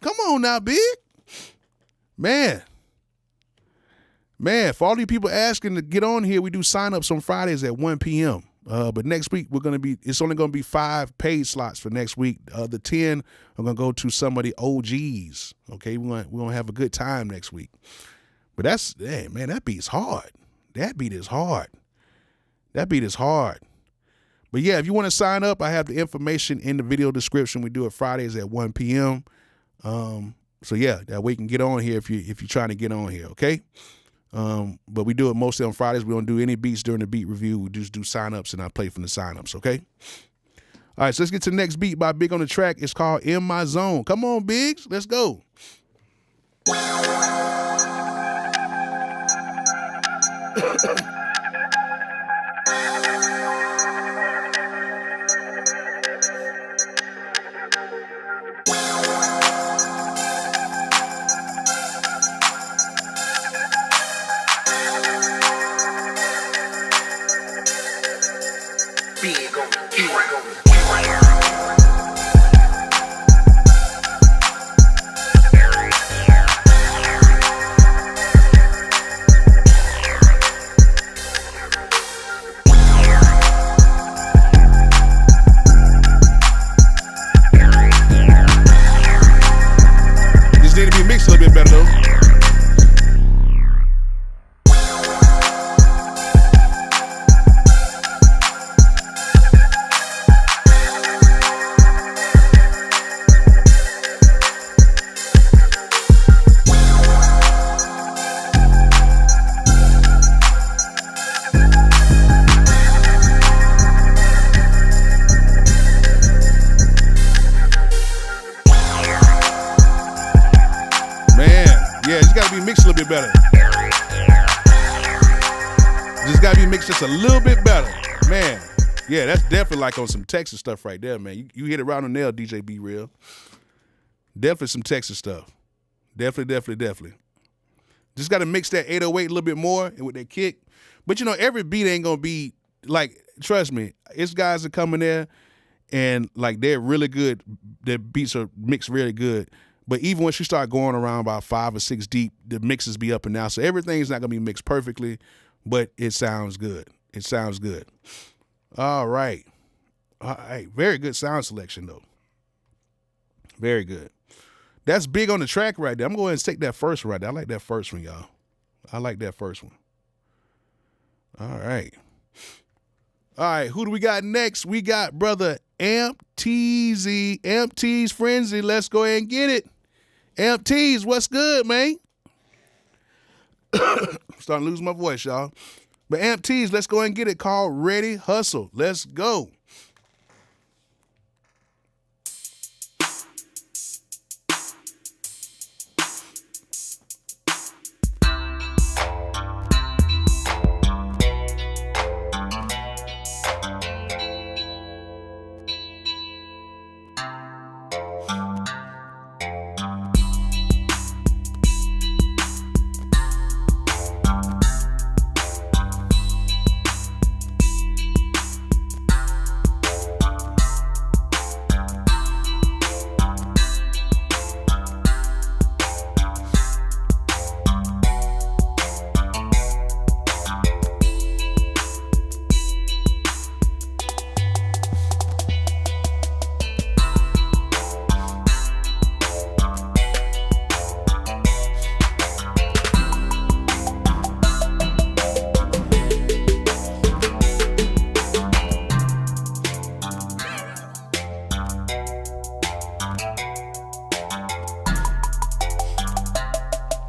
Come on now, Big. Man, for all you people asking to get on here, we do sign-ups on Fridays at 1 p.m. But next week, it's only going to be 5 paid slots for next week. The 10 are going to go to some of the OGs. Okay, we're going to have a good time next week. But that beat's hard. That beat is hard. That beat is hard. But yeah, if you want to sign up, I have the information in the video description. We do it Fridays at 1 p.m. So yeah, that way you can get on here if you're trying to get on here, okay? But we do it mostly on Fridays. We don't do any beats during the beat review. We just do sign-ups, and I play from the sign-ups, okay? All right, so let's get to the next beat by Big on the track. It's called In My Zone. Come on, Biggs. Let's go. Big on the track. This need to be mixed a little bit better, though. Yeah, it's got to be mixed a little bit better. Just got to be mixed just a little bit better. Man, yeah, that's definitely like on some Texas stuff right there, man. You hit it right on the nail, DJ Be Real. Definitely some Texas stuff. Definitely. Just got to mix that 808 a little bit more and with that kick. But, every beat ain't going to be, like, trust me, it's guys that come in there and, like, they're really good. Their beats are mixed really good. But even once you start going around about 5 or 6 deep, the mixes be up and down. So everything's not going to be mixed perfectly, but it sounds good. It sounds good. All right. Very good sound selection, though. Very good. That's Big on the track right there. I'm going to go ahead and take that first one right there. I like that first one, y'all. I like that first one. All right. All right, who do we got next? We got brother Amp Teasy. Amp Tease Frenzy. Let's go ahead and get it. Amp Tease, what's good, man? Starting to lose my voice, y'all. But Amp Tease, let's go ahead and get it, called Ready Hustle. Let's go.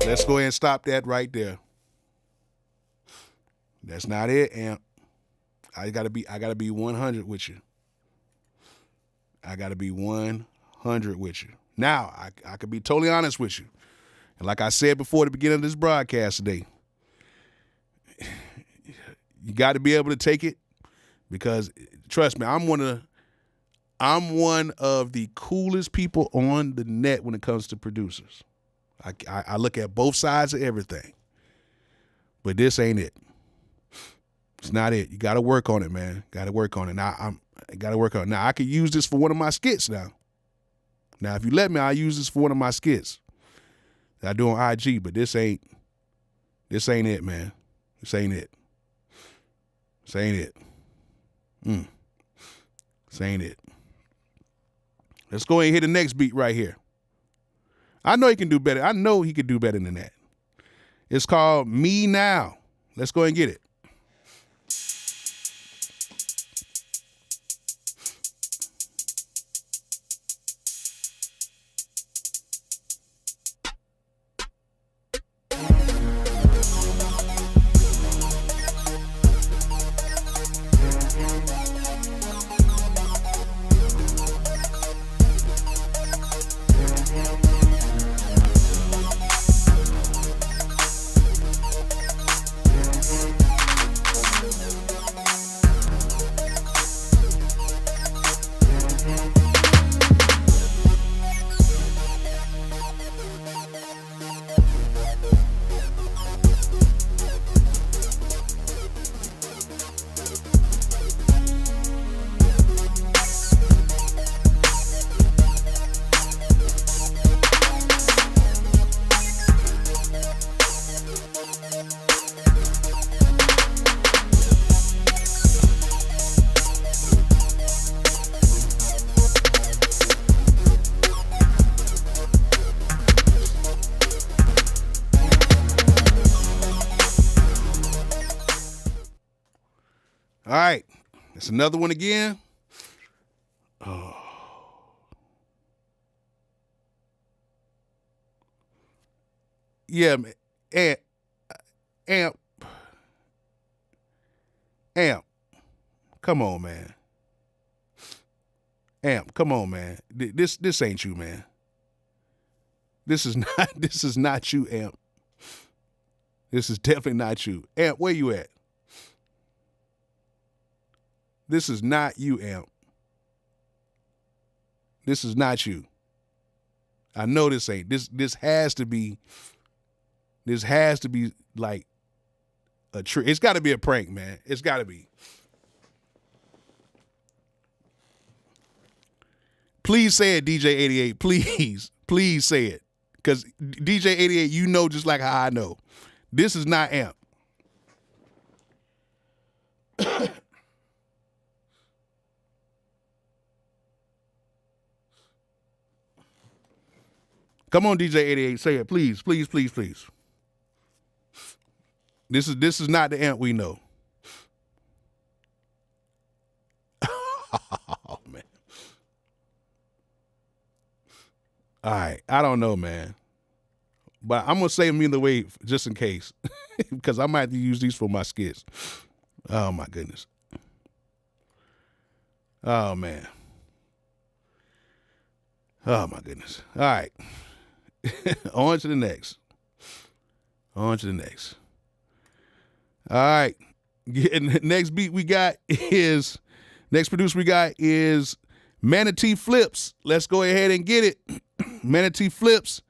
Let's go ahead and stop that right there. That's not it, Amp. I gotta be 100 with you. I gotta be 100 with you. Now, I could be totally honest with you. And like I said before at the beginning of this broadcast today, you got to be able to take it because, trust me, I'm one of I'm one of the coolest people on the net when it comes to producers. I look at both sides of everything. But this ain't it. It's not it. You got to work on it, man. Got to work on it. Now, I got to work on it. Now, I could use this for one of my skits now. Now, if you let me, I'll use this for one of my skits that I do on IG, but this ain't it, man. This ain't it. This ain't it. This ain't it. Let's go ahead and hit the next beat right here. I know he can do better. I know he could do better than that. It's called Me Now. Let's go ahead and get it. All right, it's another one again. Oh. Yeah, man. Amp. Come on, man. Amp, come on, man. This ain't you, man. This is not you, Amp. This is definitely not you. Amp, where you at? This is not you, Amp. This is not you. I know this ain't. This has to be like a trick. It's got to be a prank, man. It's got to be. Please say it, DJ 88. Please say it. Because DJ 88, you know just like how I know. This is not Amp. Come on, DJ 88, say it, please. This is not the Amp we know. Oh, man. All right, I don't know, man. But I'm going to say them either way just in case. Because I might have to use these for my skits. Oh, my goodness. Oh, man. Oh, my goodness. All right. On to the next. All right. Next beat we got is, next producer we got is Manatee Flips. Let's go ahead and get it. Manatee Flips.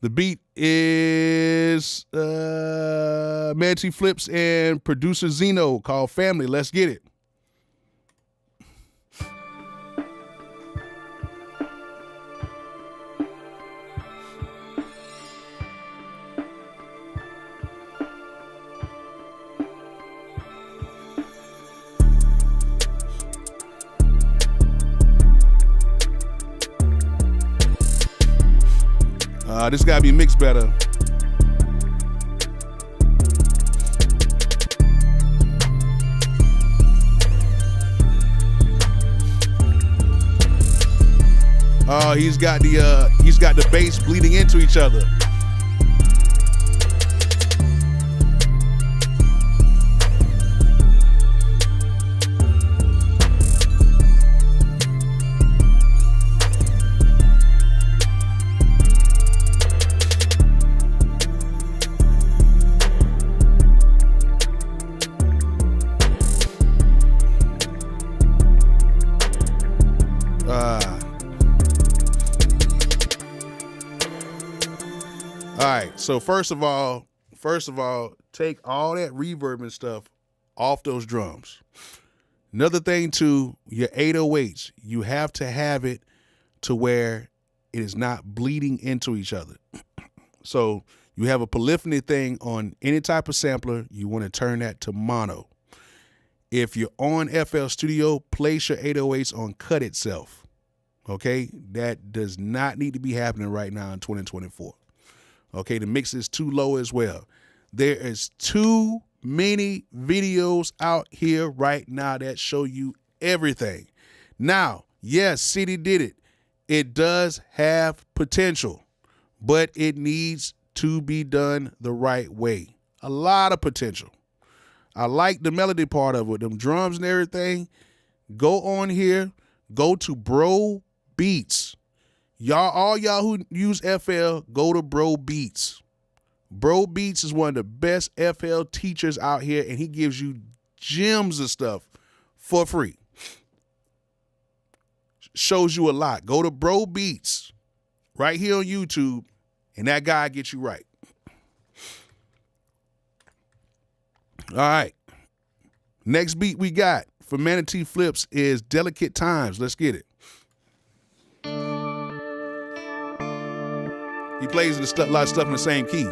The beat is Manatee Flips and producer Zeno called Family. Let's get it. This gotta be mixed better. He's got the bass bleeding into each other. So first of all, take all that reverb and stuff off those drums. Another thing too, your 808s, you have to have it to where it is not bleeding into each other. So you have a polyphony thing on any type of sampler, you want to turn that to mono. If you're on FL Studio, place your 808s on cut itself. Okay? That does not need to be happening right now in 2024. Okay, the mix is too low as well. There is too many videos out here right now that show you everything. Now, yes, City did it. It does have potential, but it needs to be done the right way. A lot of potential. I like the melody part of it, them drums and everything. Go on here, go to Bro Beats. All y'all who use FL, go to Bro Beats. Bro Beats is one of the best FL teachers out here, and he gives you gems of stuff for free. Shows you a lot. Go to Bro Beats right here on YouTube, and that guy gets you right. All right. Next beat we got for Manatee Flips is Delicate Times. Let's get it. He plays a lot of stuff in the same key.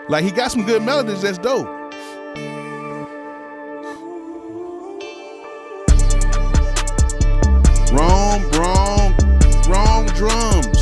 Like, he got some good melodies that's dope. Wrong drums.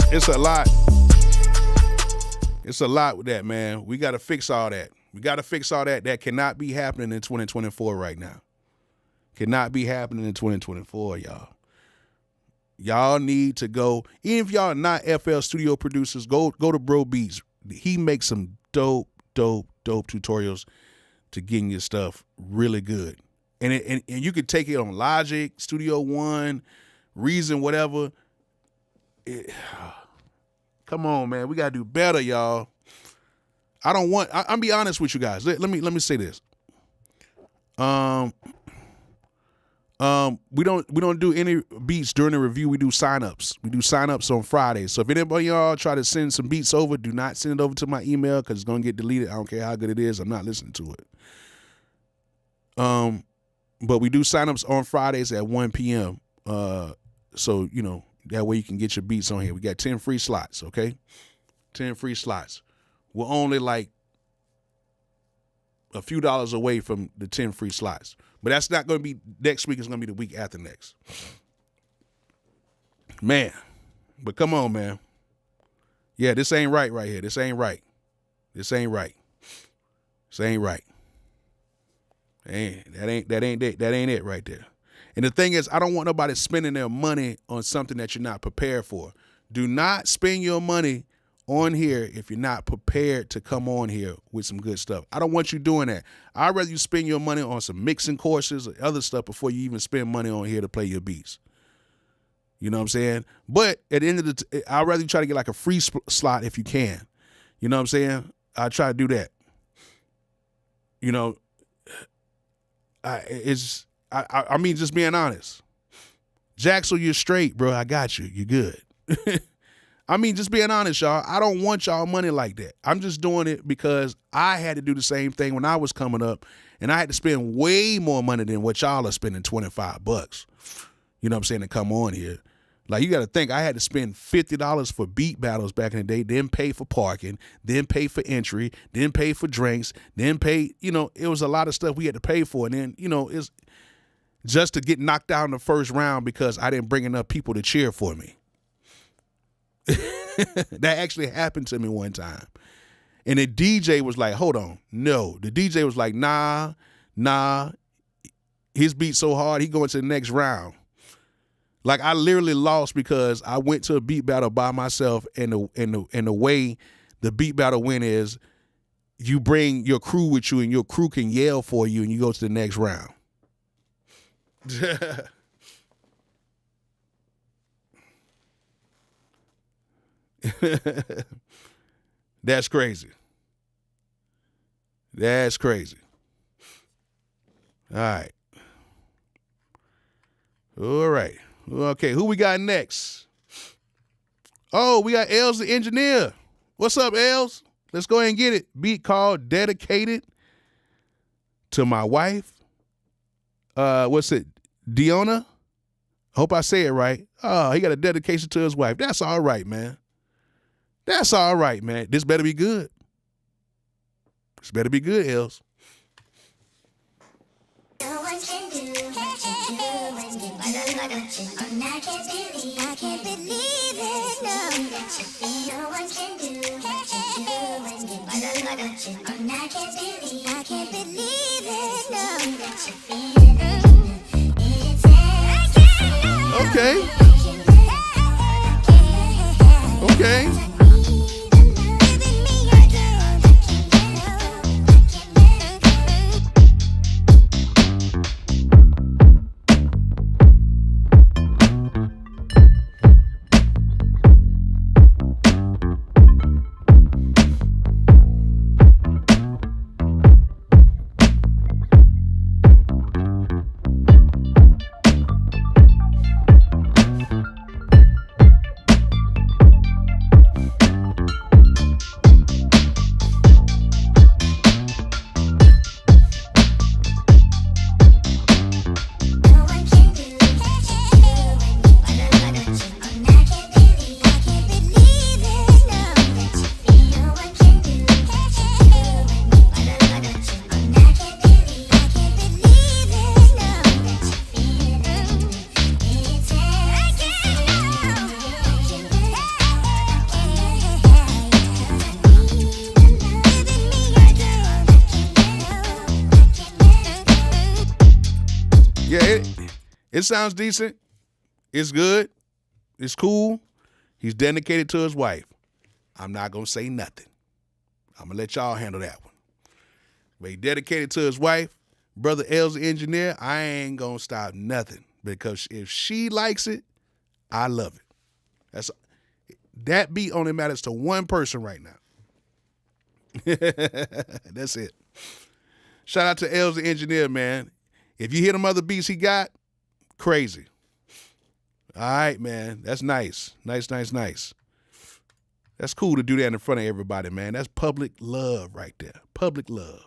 It's a lot. It's a lot with that, man. We got to fix all that. That cannot be happening in 2024 right now. Cannot be happening in 2024, y'all. Y'all need to go. Even if y'all are not FL Studio producers, go to Bro Beats. He makes some dope tutorials to getting your stuff really good. And you could take it on Logic, Studio One, Reason, whatever. Come on, man. We gotta do better, y'all. I'm be honest with you guys. Let me say this. We don't do any beats during the review. We do signups. We do signups on Fridays. So if anybody y'all try to send some beats over, do not send it over to my email because it's gonna get deleted. I don't care how good it is. I'm not listening to it. But we do signups on Fridays at 1 p.m. So that way you can get your beats on here. We got 10 free slots, okay? 10 free slots. We're only like a few dollars away from the 10 free slots. But that's not going to be next week. It's going to be the week after next. Man, but come on, man. Yeah, this ain't right here. This ain't right. That ain't it right there. And the thing is, I don't want nobody spending their money on something that you're not prepared for. Do not spend your money on here if you're not prepared to come on here with some good stuff. I don't want you doing that. I'd rather you spend your money on some mixing courses or other stuff before you even spend money on here to play your beats. You know what I'm saying? But at the end of I'd rather you try to get like a free slot if you can. You know what I'm saying? I try to do that. I mean, just being honest. Jaxel, you're straight, bro. I got you. You're good. I mean, just being honest, y'all. I don't want y'all money like that. I'm just doing it because I had to do the same thing when I was coming up, and I had to spend way more money than what y'all are spending, $25. You know what I'm saying, to come on here. Like, you got to think, I had to spend $50 for beat battles back in the day, then pay for parking, then pay for entry, then pay for drinks, then pay, it was a lot of stuff we had to pay for. And then, it's just to get knocked out in the first round because I didn't bring enough people to cheer for me. That actually happened to me one time. And the DJ was like, hold on. No. The DJ was like, nah. His beat so hard, he going to the next round. Like, I literally lost because I went to a beat battle by myself, and the way the beat battle went is you bring your crew with you, and your crew can yell for you, and you go to the next round. That's crazy. That's crazy. All right. All right. Okay, who we got next? Oh, we got Els the engineer. What's up, Els? Let's go ahead and get it. Beat called Dedicated to my wife. What's it? Diona? Hope I say it right. Oh, he got a dedication to his wife. That's all right, man. That's all right, man. This better be good. This better be good, Els. No one can do what you do when you do. And I can't believe it, no. No one can do what you do when you do. And I can't believe it, no. Okay. Okay. It sounds decent. It's good. It's cool. He's dedicated to his wife. I'm not going to say nothing. I'm going to let y'all handle that one. But he dedicated to his wife. Brother Els the engineer, I ain't going to stop nothing. Because if she likes it, I love it. That beat only matters to one person right now. That's it. Shout out to Els the engineer, man. If you hear them other beats he got, crazy. All right, man. That's nice. Nice. That's cool to do that in front of everybody, man. That's public love right there. Public love.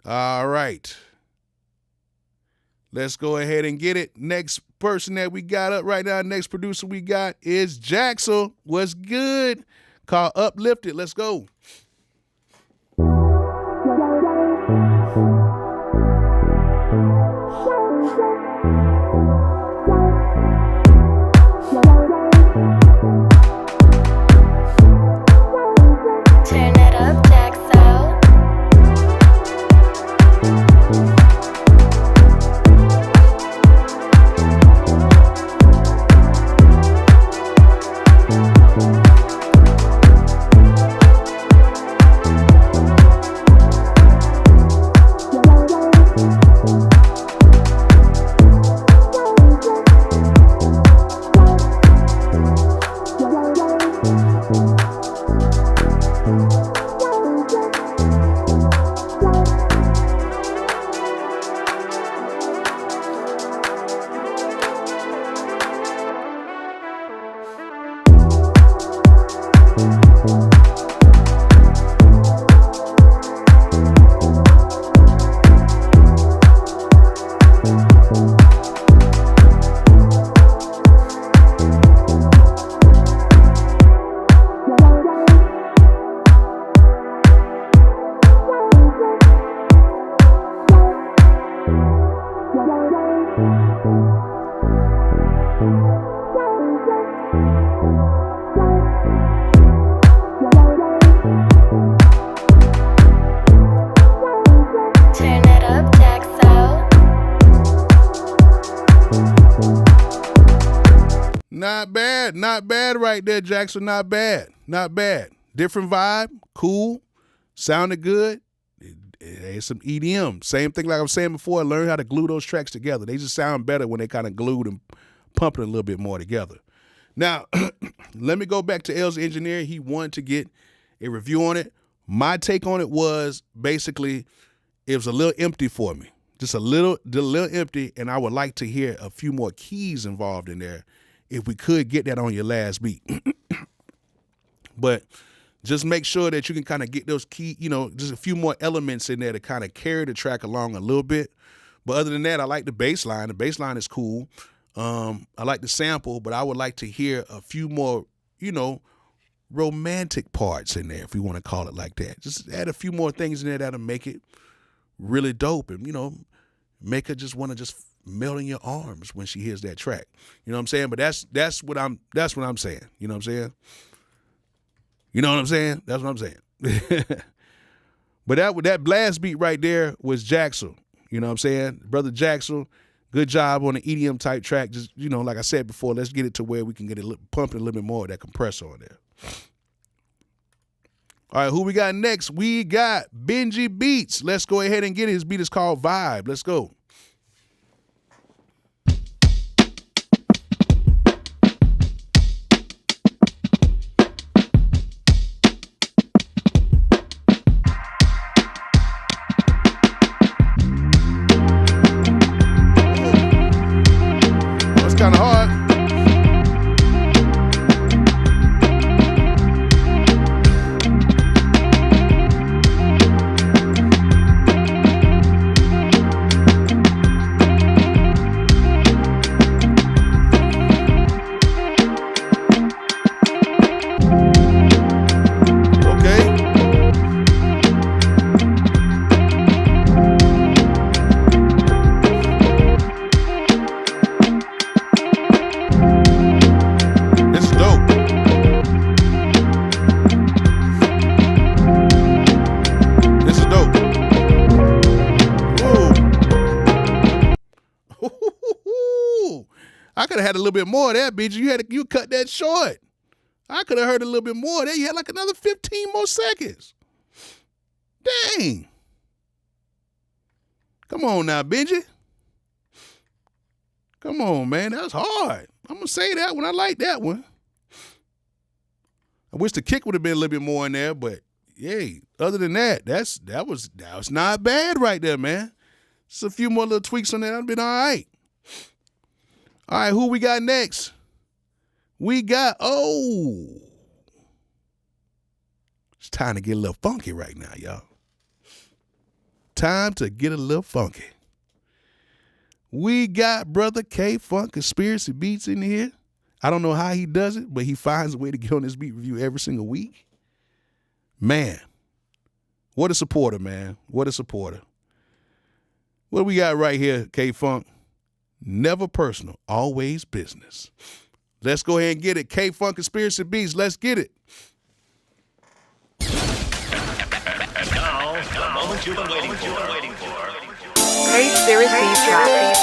All right. Let's go ahead and get it. Next person that we got up right now, next producer we got is Jaxel. What's good? Called Uplifted. Let's go. Turn it up, Jaxo. Turn it up, Jaxo. Not bad right there, Jackson. Not bad. Different vibe, cool, sounded good. It's some EDM. Same thing like I was saying before, learn how to glue those tracks together. They just sound better when they kind of glued and pumping a little bit more together. Now, let me go back to L's engineer. He wanted to get a review on it. My take on it was basically it was a little empty for me. Just a little empty, and I would like to hear a few more keys involved in there if we could get that on your last beat. But just make sure that you can kind of get those key, just a few more elements in there to kind of carry the track along a little bit. But other than that, I like the bass line. The bass line is cool. I like the sample, but I would like to hear a few more, romantic parts in there, if you want to call it like that. Just add a few more things in there that'll make it really dope and, make her just want to just melt in your arms when she hears that track. You know what I'm saying? But that's what I'm saying. You know what I'm saying? You know what I'm saying? That's what I'm saying. But that blast beat right there was Jaxel. You know what I'm saying? Brother Jaxel, good job on the EDM type track. Just, like I said before, let's get it to where we can get it pumping a little bit more of that compressor on there. All right, who we got next? We got Benji Beats. Let's go ahead and get it. His beat is called Vibe. Let's go. That's kind of hard. I could have had a little bit more of that, BG. You cut that short. I could have heard a little bit more of that. You had like another 15 more seconds. Dang. Come on now, Benji. Come on, man. That was hard. I'm going to say that one. I like that one. I wish the kick would have been a little bit more in there, but yay. Other than that, that was not bad right there, man. Just a few more little tweaks on that. I've been all right. All right, who we got next? We got, it's time to get a little funky right now, y'all. Time to get a little funky. We got Brother K-Funk Conspiracy Beats in here. I don't know how he does it, but he finds a way to get on this beat review every single week. Man, what a supporter, man. What a supporter. What we got right here, K-Funk? Never personal, always business. Let's go ahead and get it. K-Funk Conspiracy Beats, let's get it. Now, the moment you've been waiting for. Great Series B track.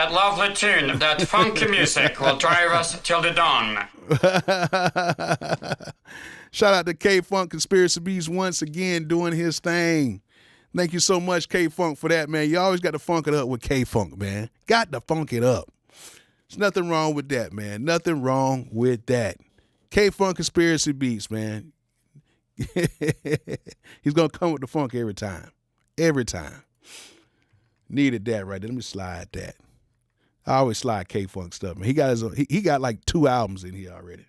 that lovely tune, that funky music will drive us till the dawn. Shout out to K-Funk Conspiracy Beats once again doing his thing. Thank you so much, K-Funk, for that, man. You always got to funk it up with K-Funk, man. Got to funk it up. There's nothing wrong with that, man. Nothing wrong with that. K-Funk Conspiracy Beats, man. He's going to come with the funk every time. Every time. Needed that right there. Let me slide that. I always slide K-Funk stuff, man. He got like 2 albums in here already.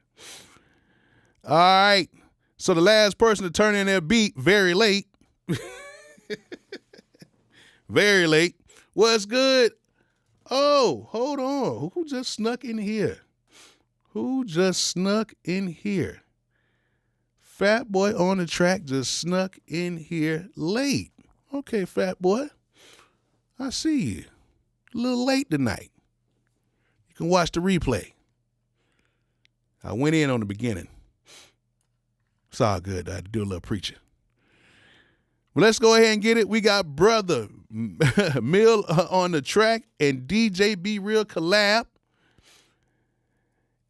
All right. So the last person to turn in their beat very late. Very late. What's good? Oh, hold on. Who just snuck in here? Who just snuck in here? Fat Boy on the Track just snuck in here late. Okay, Fat Boy. I see you. A little late tonight. You can watch the replay. I went in on the beginning. It's all good. I had to do a little preaching. Well, let's go ahead and get it. We got Brother Mill on the track and DJ Be Real collab.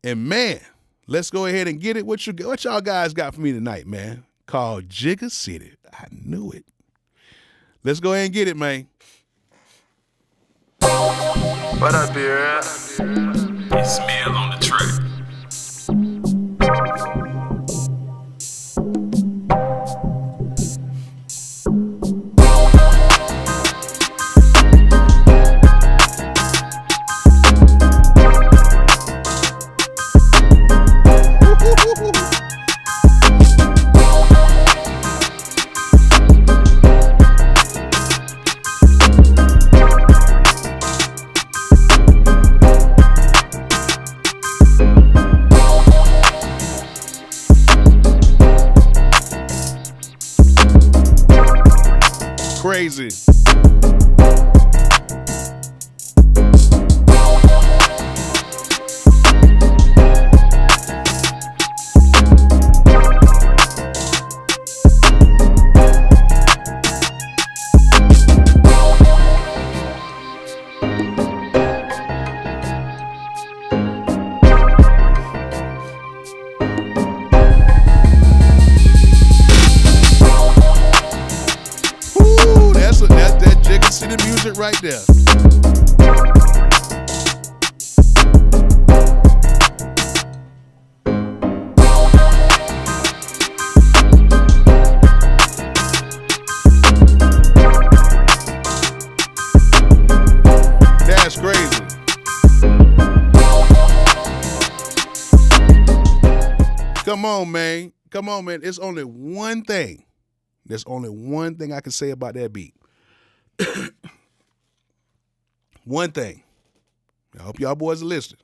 And man, let's go ahead and get it. What y'all guys got for me tonight, man? Called Jigga City. I knew it. Let's go ahead and get it, man. What up, Beer? It's Mill on the track. Crazy. Right there. That's crazy. Come on, man. Come on, man. It's only one thing. There's only one thing I can say about that beat. One thing. I hope y'all boys are listening.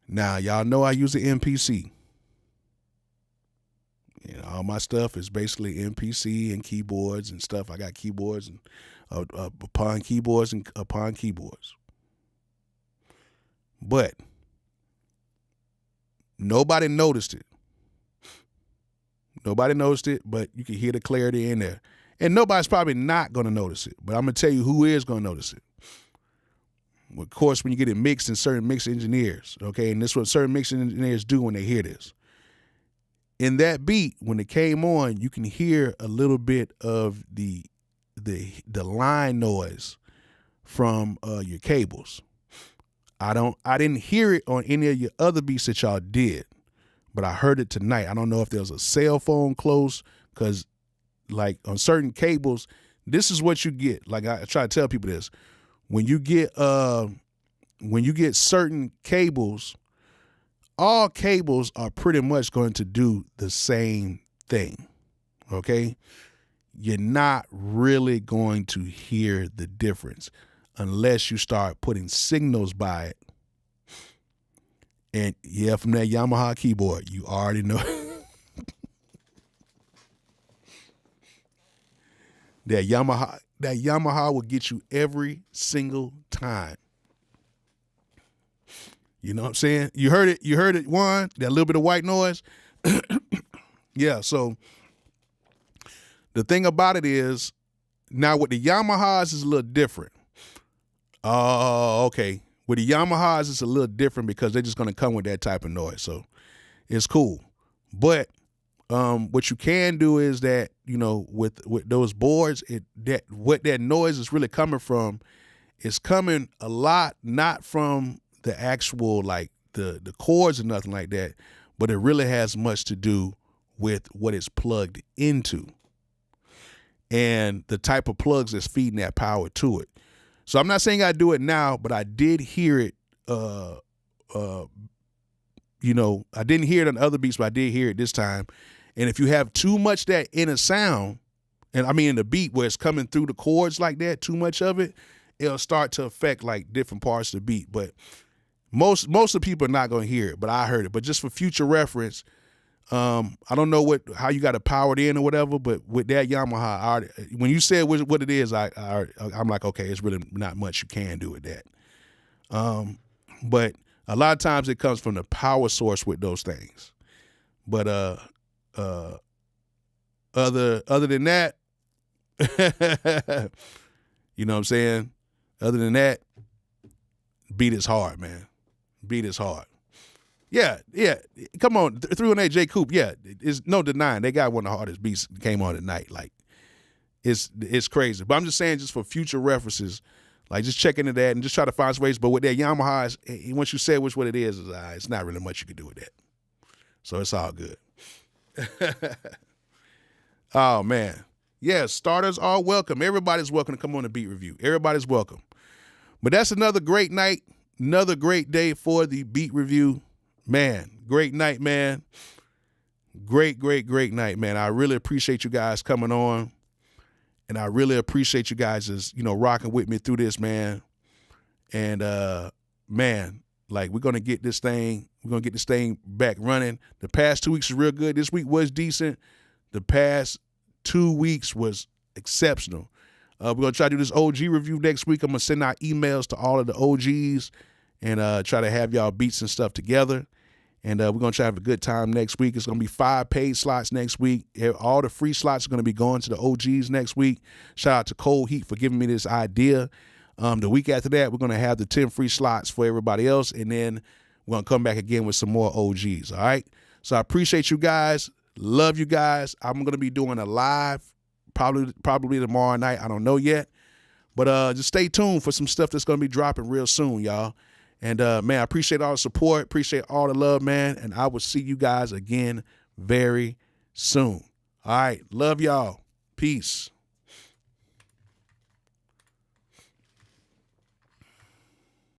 Now, y'all know I use an MPC. You know, all my stuff is basically MPC and keyboards and stuff. I got keyboards and upon keyboards and upon keyboards. But nobody noticed it. Nobody noticed it, but you can hear the clarity in there. And nobody's probably not going to notice it, but I'm going to tell you who is going to notice it. Of course, when you get it mixed in certain mix engineers, okay, and this is what certain mix engineers do when they hear this. In that beat, when it came on, you can hear a little bit of the line noise from your cables. I didn't hear it on any of your other beats that y'all did, but I heard it tonight. I don't know if there was a cell phone close, because like on certain cables, this is what you get. Like I try to tell people this. When you get certain cables, all cables are pretty much going to do the same thing. Okay? You're not really going to hear the difference unless you start putting signals by it. And yeah, from that Yamaha keyboard, you already know. That Yamaha will get you every single time. You know what I'm saying? You heard it, Juan, that little bit of white noise. Yeah, so the thing about it is, now with the Yamahas is a little different. Oh, okay. With the Yamahas, it's a little different because they're just going to come with that type of noise. So it's cool. But what you can do is that, with those boards, what that noise is really coming from is coming a lot, not from the actual, like, the chords or nothing like that, but it really has much to do with what it's plugged into and the type of plugs that's feeding that power to it. So I'm not saying I do it now, but I did hear it. I didn't hear it on other beats, but I did hear it this time. And if you have too much that inner sound, and I mean in the beat where it's coming through the chords like that, too much of it, it'll start to affect like different parts of the beat. But most of the people are not going to hear it, but I heard it. But just for future reference, I don't know how you got to power it in or whatever, but with that Yamaha, when you said what it is, I'm like, okay, it's really not much you can do with that. But a lot of times it comes from the power source with those things. But other than that, you know what I'm saying? Other than that, beat is hard, man. Beat is hard. Yeah. Come on, 318 J Coop. Yeah, it's no denying they got one of the hardest beats that came on tonight. Like, it's crazy. But I'm just saying, just for future references, like just check into that and just try to find some ways. But with that Yamaha, once you say what it is, it's not really much you can do with that. So it's all good. Oh man, yeah. Starters are welcome. Everybody's welcome to come on the beat review. Everybody's welcome. But that's another great night. Another great day for the beat review. Man, great night, man. Great night, man. I really appreciate you guys coming on. And I really appreciate you guys just, rocking with me through this, man. And man, like we're gonna get this thing back running. The past 2 weeks was real good. This week was decent. The past 2 weeks was exceptional. We're going to try to do this OG review next week. I'm going to send out emails to all of the OGs and try to have y'all beats and stuff together. And we're going to try to have a good time next week. It's going to be 5 paid slots next week. All the free slots are going to be going to the OGs next week. Shout out to Cold Heat for giving me this idea. The week after that, we're going to have the 10 free slots for everybody else. And then we're going to come back again with some more OGs, all right? So I appreciate you guys. Love you guys. I'm going to be doing a live probably tomorrow night. I don't know yet. But just stay tuned for some stuff that's going to be dropping real soon, y'all. And, man, I appreciate all the support. Appreciate all the love, man. And I will see you guys again very soon. All right. Love y'all. Peace.